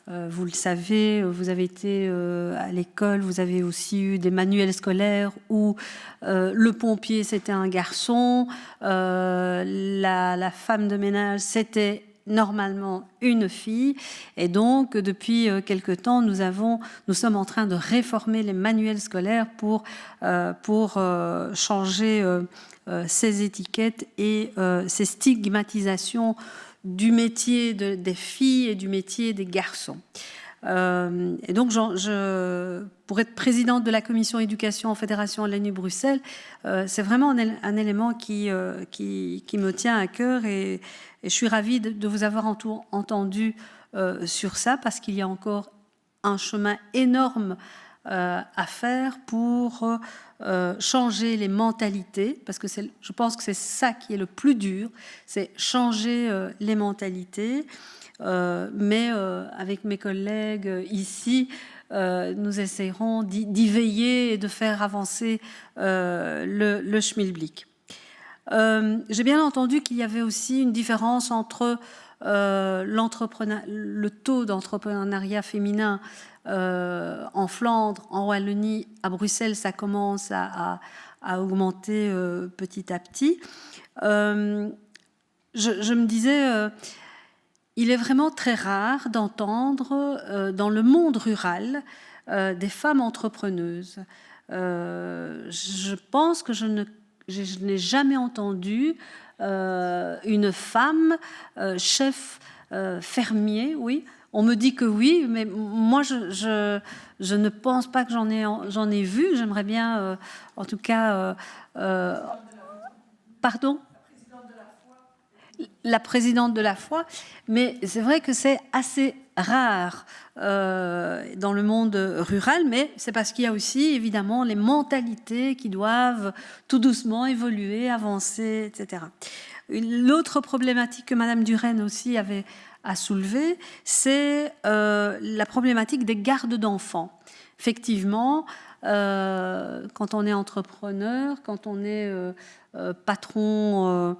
vous le savez, vous avez été à l'école, vous avez aussi eu des manuels scolaires où le pompier c'était un garçon, la femme de ménage c'était normalement une fille, et donc depuis quelque temps nous sommes en train de réformer les manuels scolaires pour changer ces étiquettes et ces stigmatisations du métier des filles et du métier des garçons. Et donc, pour être présidente de la commission éducation en Fédération Wallonie-Bruxelles, c'est vraiment un élément qui me tient à cœur et je suis ravie de vous avoir entendu sur ça parce qu'il y a encore un chemin énorme à faire pour changer les mentalités, parce que je pense que c'est ça qui est le plus dur, c'est changer les mentalités. Mais avec mes collègues ici, nous essayerons d'y veiller et de faire avancer le schmilblick. J'ai bien entendu qu'il y avait aussi une différence entre le taux d'entrepreneuriat féminin en Flandre, en Wallonie, à Bruxelles, ça commence à augmenter petit à petit. Je me disais, il est vraiment très rare d'entendre dans le monde rural des femmes entrepreneuses. Je pense que je n'ai jamais entendu une femme chef fermier, oui. On me dit que oui, mais moi, je ne pense pas que j'en ai vu. J'aimerais bien, en tout cas... pardon ? La présidente de la foi. Mais c'est vrai que c'est assez rare dans le monde rural, mais c'est parce qu'il y a aussi, évidemment, les mentalités qui doivent tout doucement évoluer, avancer, etc. L'autre problématique que Madame Duren aussi avait à soulever, c'est la problématique des gardes d'enfants. Effectivement, quand on est entrepreneur, quand on est patron,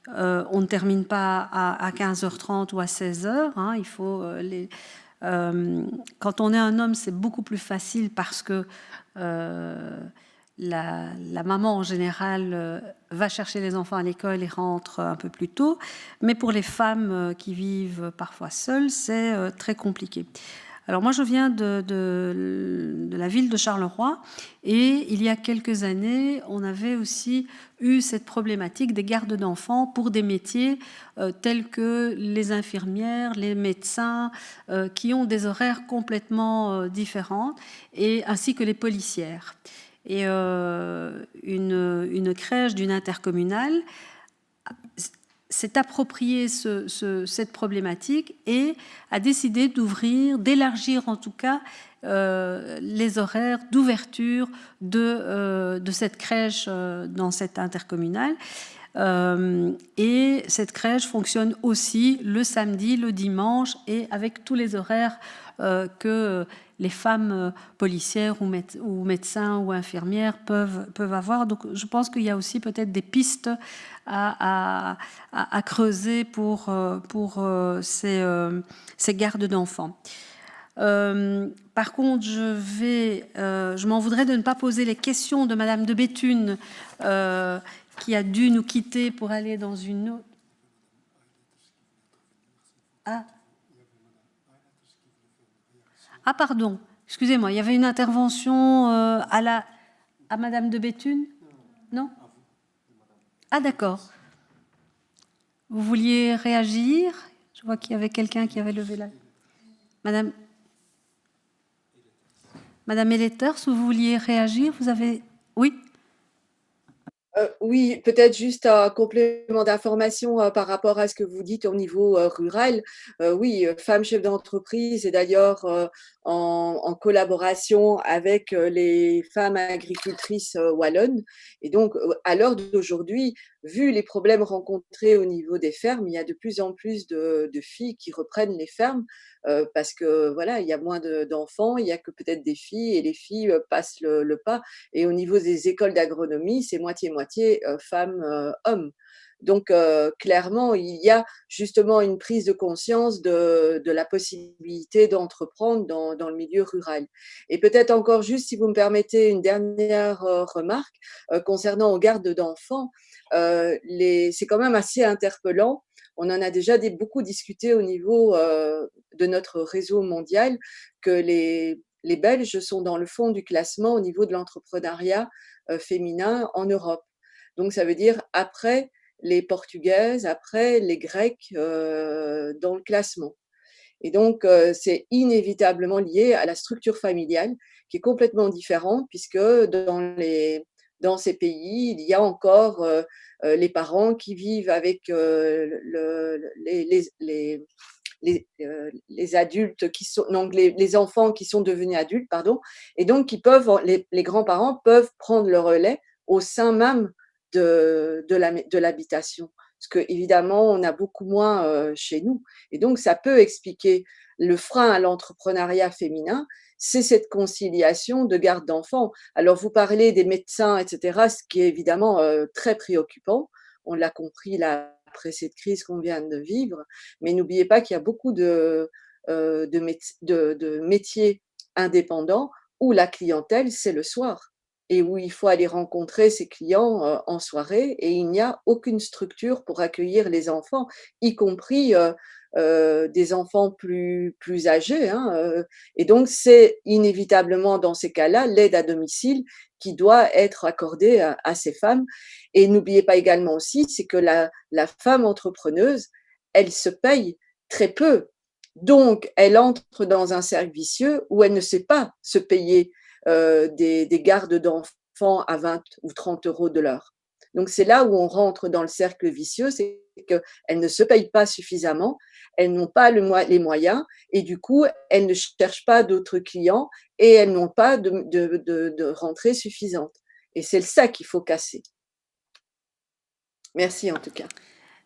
on ne termine pas à 15h30 ou à 16h. Hein, il faut quand on est un homme, c'est beaucoup plus facile parce que la maman, en général, va chercher les enfants à l'école et rentre un peu plus tôt. Mais pour les femmes qui vivent parfois seules, c'est très compliqué. Alors moi, je viens de la ville de Charleroi et il y a quelques années, on avait aussi eu cette problématique des gardes d'enfants pour des métiers tels que les infirmières, les médecins, qui ont des horaires complètement différents, et ainsi que les policières. Et une crèche d'une intercommunale s'est approprié cette problématique et a décidé d'élargir en tout cas les horaires d'ouverture de cette crèche dans cette intercommunale. Et cette crèche fonctionne aussi le samedi, le dimanche et avec tous les horaires que les femmes policières ou médecins ou infirmières peuvent avoir. Donc je pense qu'il y a aussi peut-être des pistes à creuser pour ces gardes d'enfants. Par contre, je m'en voudrais de ne pas poser les questions de Madame de Béthune qui a dû nous quitter pour aller dans une autre. Ah, pardon, excusez-moi, il y avait une intervention à Madame de Béthune? Non? Ah, d'accord. Vous vouliez réagir? Je vois qu'il y avait quelqu'un qui avait levé la... Madame Eleters, vous vouliez réagir? Vous avez... Oui? Oui, peut-être juste un complément d'information par rapport à ce que vous dites au niveau rural. Oui, femmes chefs d'entreprise et d'ailleurs en collaboration avec les femmes agricultrices wallonnes. Et donc, à l'heure d'aujourd'hui, vu les problèmes rencontrés au niveau des fermes, il y a de plus en plus de filles qui reprennent les fermes parce que voilà, il y a moins d'enfants, il y a que peut-être des filles et les filles passent le pas. Et au niveau des écoles d'agronomie, c'est moitié-moitié femmes-hommes. Donc, clairement, il y a justement une prise de conscience de la possibilité d'entreprendre dans le milieu rural. Et peut-être encore juste, si vous me permettez, une dernière remarque concernant aux gardes d'enfants. C'est quand même assez interpellant. On en a déjà beaucoup discuté au niveau de notre réseau mondial que les Belges sont dans le fond du classement au niveau de l'entrepreneuriat féminin en Europe. Donc, ça veut dire après les Portugaises, après les Grecs dans le classement. Et donc, c'est inévitablement lié à la structure familiale qui est complètement différente puisque dans ces pays, il y a encore les parents qui vivent avec les adultes qui sont donc les enfants qui sont devenus adultes, pardon, et donc les grands-parents peuvent prendre le relais au sein même de l'habitation. Parce que évidemment, on a beaucoup moins chez nous. Et donc, ça peut expliquer le frein à l'entrepreneuriat féminin, c'est cette conciliation de garde d'enfants. Alors, vous parlez des médecins, etc., ce qui est évidemment très préoccupant. On l'a compris là, après cette crise qu'on vient de vivre. Mais n'oubliez pas qu'il y a beaucoup de métiers indépendants où la clientèle, c'est le soir et où il faut aller rencontrer ses clients en soirée et il n'y a aucune structure pour accueillir les enfants, y compris des enfants plus âgés. Et donc, c'est inévitablement dans ces cas-là l'aide à domicile qui doit être accordée à ces femmes. Et n'oubliez pas également aussi, c'est que la femme entrepreneuse, elle se paye très peu. Donc, elle entre dans un cercle vicieux où elle ne sait pas se payer des gardes d'enfants à 20 ou 30 euros de l'heure. Donc, c'est là où on rentre dans le cercle vicieux, c'est qu'elles ne se payent pas suffisamment, elles n'ont pas les moyens et du coup, elles ne cherchent pas d'autres clients et elles n'ont pas de rentrée suffisante. Et c'est ça qu'il faut casser. Merci en tout cas.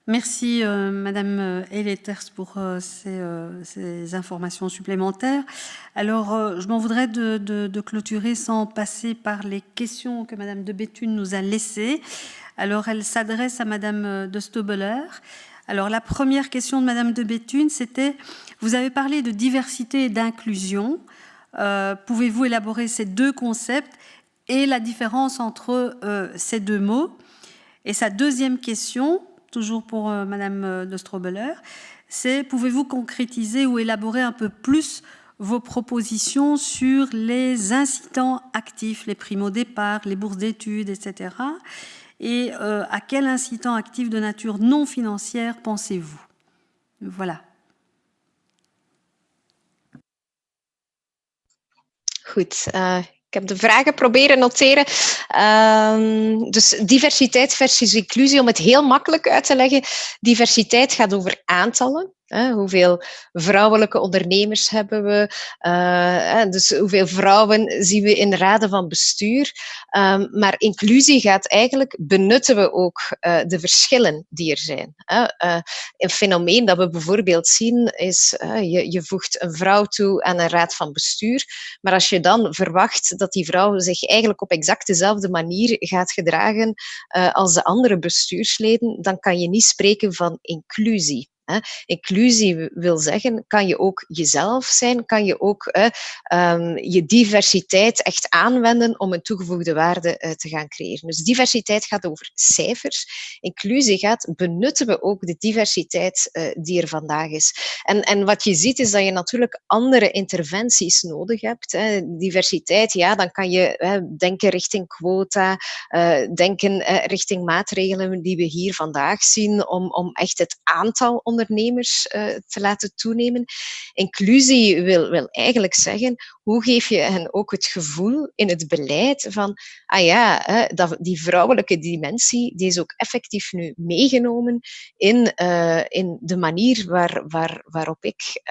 Merci Madame Eleters pour ces informations supplémentaires. Alors, je m'en voudrais de clôturer sans passer par les questions que Madame de Béthune nous a laissées. Alors, elle s'adresse à Madame de Stobeler. Alors, la première question de Madame de Béthune, c'était, vous avez parlé de diversité et d'inclusion. Pouvez-vous élaborer ces deux concepts et la différence entre ces deux mots? Et sa deuxième question, toujours pour Madame de Stobeler, c'est pouvez-vous concrétiser ou élaborer un peu plus vos propositions sur les incitants actifs, les primes au départ, les bourses d'études, etc. Et à quel incitant actif de nature non financière pensez-vous? Voilà. Goed, ik heb de vragen proberen noteren. Dus diversiteit versus inclusie, om het heel makkelijk uit te leggen. Diversiteit gaat over aantallen. Hoeveel vrouwelijke ondernemers hebben we? Dus hoeveel vrouwen zien we in raden van bestuur? Maar inclusie gaat eigenlijk, benutten we ook de verschillen die er zijn. Een fenomeen dat we bijvoorbeeld zien is, je voegt een vrouw toe aan een raad van bestuur, maar als je dan verwacht dat die vrouw zich eigenlijk op exact dezelfde manier gaat gedragen als de andere bestuursleden, dan kan je niet spreken van inclusie. Inclusie wil zeggen, kan je ook jezelf zijn, kan je ook je diversiteit echt aanwenden om een toegevoegde waarde te gaan creëren. Dus diversiteit gaat over cijfers. Inclusie gaat, benutten we ook de diversiteit die er vandaag is. En wat je ziet is dat je natuurlijk andere interventies nodig hebt. Diversiteit, ja, dan kan je denken richting quota, denken richting maatregelen die we hier vandaag zien om echt het aantal ondernemers te laten toenemen. Inclusie wil eigenlijk zeggen, hoe geef je hen ook het gevoel in het beleid van, dat die vrouwelijke dimensie, die is ook effectief nu meegenomen in de manier waarop ik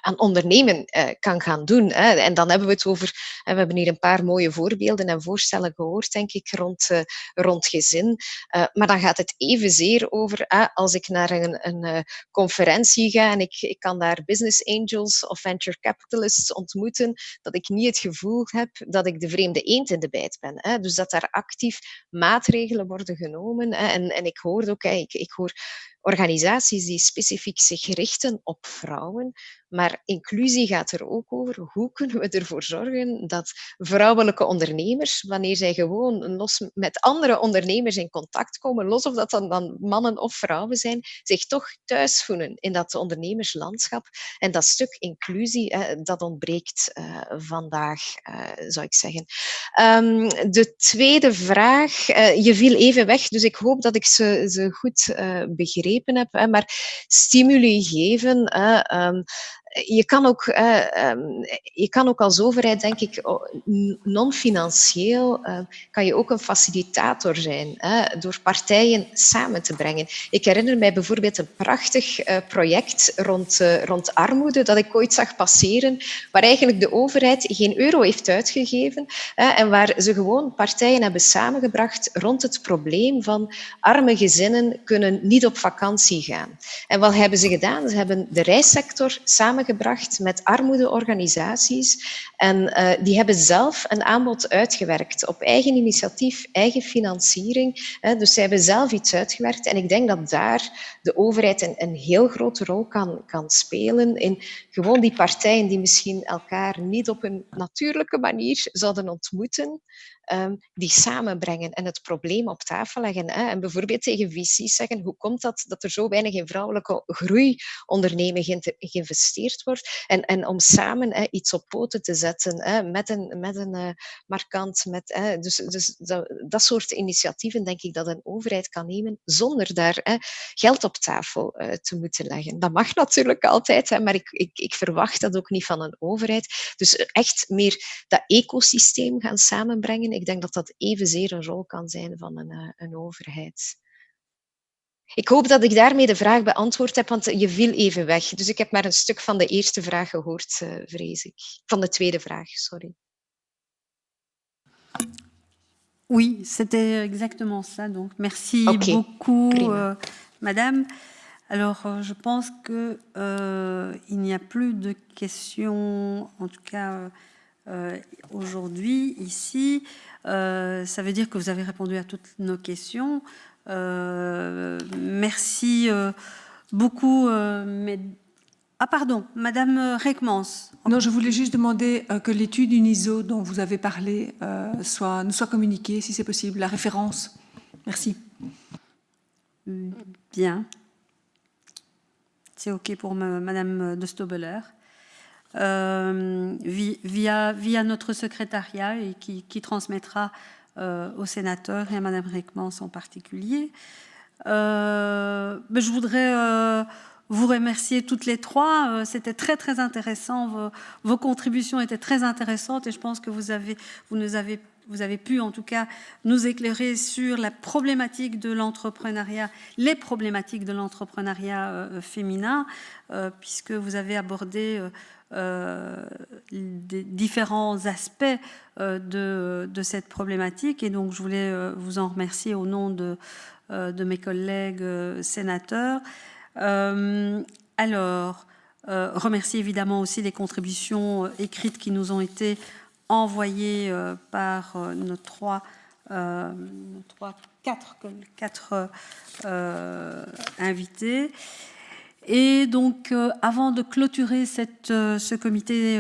aan ondernemen kan gaan doen. En dan hebben we het over, we hebben hier een paar mooie voorbeelden en voorstellen gehoord, denk ik, rond gezin. Maar dan gaat het evenzeer over, als ik naar een conferentie ga en ik kan daar business angels of venture capitalists ontmoeten, dat ik niet het gevoel heb dat ik de vreemde eend in de bijt ben. Dus dat daar actief maatregelen worden genomen. En ik hoor ook, ik hoor organisaties die specifiek zich richten op vrouwen, maar inclusie gaat er ook over hoe kunnen we ervoor zorgen dat vrouwelijke ondernemers, wanneer zij gewoon los met andere ondernemers in contact komen, los of dat dan mannen of vrouwen zijn, zich toch thuis voelen in dat ondernemerslandschap. En dat stuk inclusie, dat ontbreekt vandaag, zou ik zeggen. De tweede vraag, je viel even weg, dus ik hoop dat ik ze goed begrepen heb. Maar stimuli geven, je kan ook als overheid, denk ik, non-financieel, kan je ook een facilitator zijn, door partijen samen te brengen. Ik herinner mij bijvoorbeeld een prachtig project rond armoede dat ik ooit zag passeren, waar eigenlijk de overheid geen euro heeft uitgegeven en waar ze gewoon partijen hebben samengebracht rond het probleem van arme gezinnen kunnen niet op vakantie gaan. En wat hebben ze gedaan? Ze hebben de reissector samengebracht met armoedeorganisaties en die hebben zelf een aanbod uitgewerkt op eigen initiatief, eigen financiering. Dus zij hebben zelf iets uitgewerkt en ik denk dat daar de overheid een heel grote rol kan spelen in gewoon die partijen die misschien elkaar niet op een natuurlijke manier zouden ontmoeten, die samenbrengen en het probleem op tafel leggen. En bijvoorbeeld tegen VC's zeggen, hoe komt dat er zo weinig in vrouwelijke groeiondernemen geïnvesteerd wordt? En om samen iets op poten te zetten met een markant, dus dat soort initiatieven denk ik dat een overheid kan nemen zonder daar geld op tafel te moeten leggen. Dat mag natuurlijk altijd, maar ik verwacht dat ook niet van een overheid. Dus echt meer dat ecosysteem gaan samenbrengen. Ik denk dat dat evenzeer een rol kan zijn van een overheid. Ik hoop dat ik daarmee de vraag beantwoord heb, want je viel even weg. Dus ik heb maar een stuk van de eerste vraag gehoord, vrees ik. Van de tweede vraag, sorry. Oui, c'était exactement ça. Donc, merci Ok, beaucoup, prima. Madame. Alors, je pense que il n'y a plus de questions, en tout cas aujourd'hui, ici. Ça veut dire que vous avez répondu à toutes nos questions. Merci beaucoup. Ah, pardon, Madame Reckmans. Non, je voulais juste demander que l'étude UNISO dont vous avez parlé nous soit communiquée, si c'est possible, la référence. Merci. Bien. C'est OK pour Madame de Stobeler. Via notre secrétariat et qui transmettra au sénateur et à Madame Reckmans en particulier. Je voudrais vous remercier toutes les trois. C'était très, très intéressant. Vos contributions étaient très intéressantes et je pense que vous avez pu, en tout cas, nous éclairer sur la problématique de l'entrepreneuriat, les problématiques de l'entrepreneuriat féminin, puisque vous avez abordé des différents aspects de cette problématique. Et donc, je voulais vous en remercier au nom de mes collègues sénateurs. Remercier évidemment aussi les contributions écrites qui nous ont été envoyées par nos quatre invités. Et donc, avant de clôturer ce comité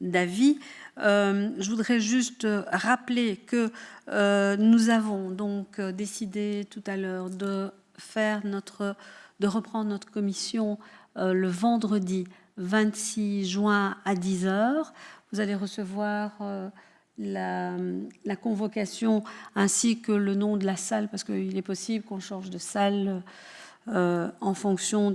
d'avis, je voudrais juste rappeler que nous avons donc décidé tout à l'heure de reprendre notre commission le vendredi 26 juin à 10h. Vous allez recevoir la convocation ainsi que le nom de la salle, parce qu'il est possible qu'on change de salle en fonction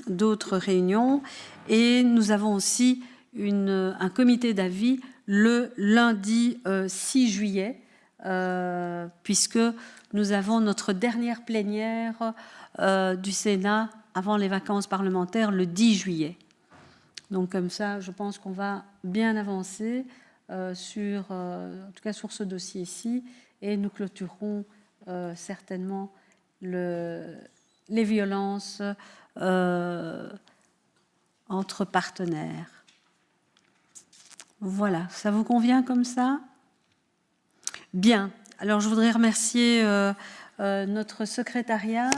d'autres réunions. Et nous avons aussi un comité d'avis le lundi 6 juillet, puisque nous avons notre dernière plénière du Sénat avant les vacances parlementaires le 10 juillet. Donc comme ça, je pense qu'on va bien avancer en tout cas sur ce dossier-ci, et nous clôturerons certainement les violences entre partenaires. Voilà, ça vous convient comme ça? Bien. Alors, je voudrais remercier notre secrétariat.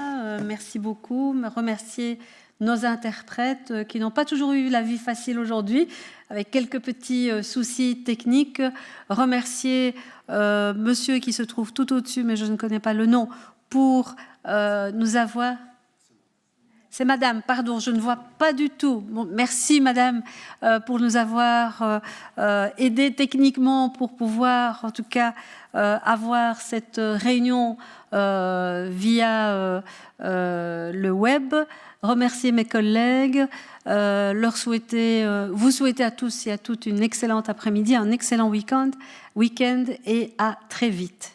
Merci beaucoup. Remercier nos interprètes qui n'ont pas toujours eu la vie facile aujourd'hui, avec quelques petits soucis techniques. Remercier monsieur qui se trouve tout au-dessus, mais je ne connais pas le nom, pour nous avoir... C'est madame, pardon, je ne vois pas du tout. Bon, merci madame pour nous avoir aidé techniquement pour pouvoir en tout cas avoir cette réunion via le web. Remercier mes collègues, vous souhaiter à tous et à toutes une excellente après-midi, un excellent week-end et à très vite.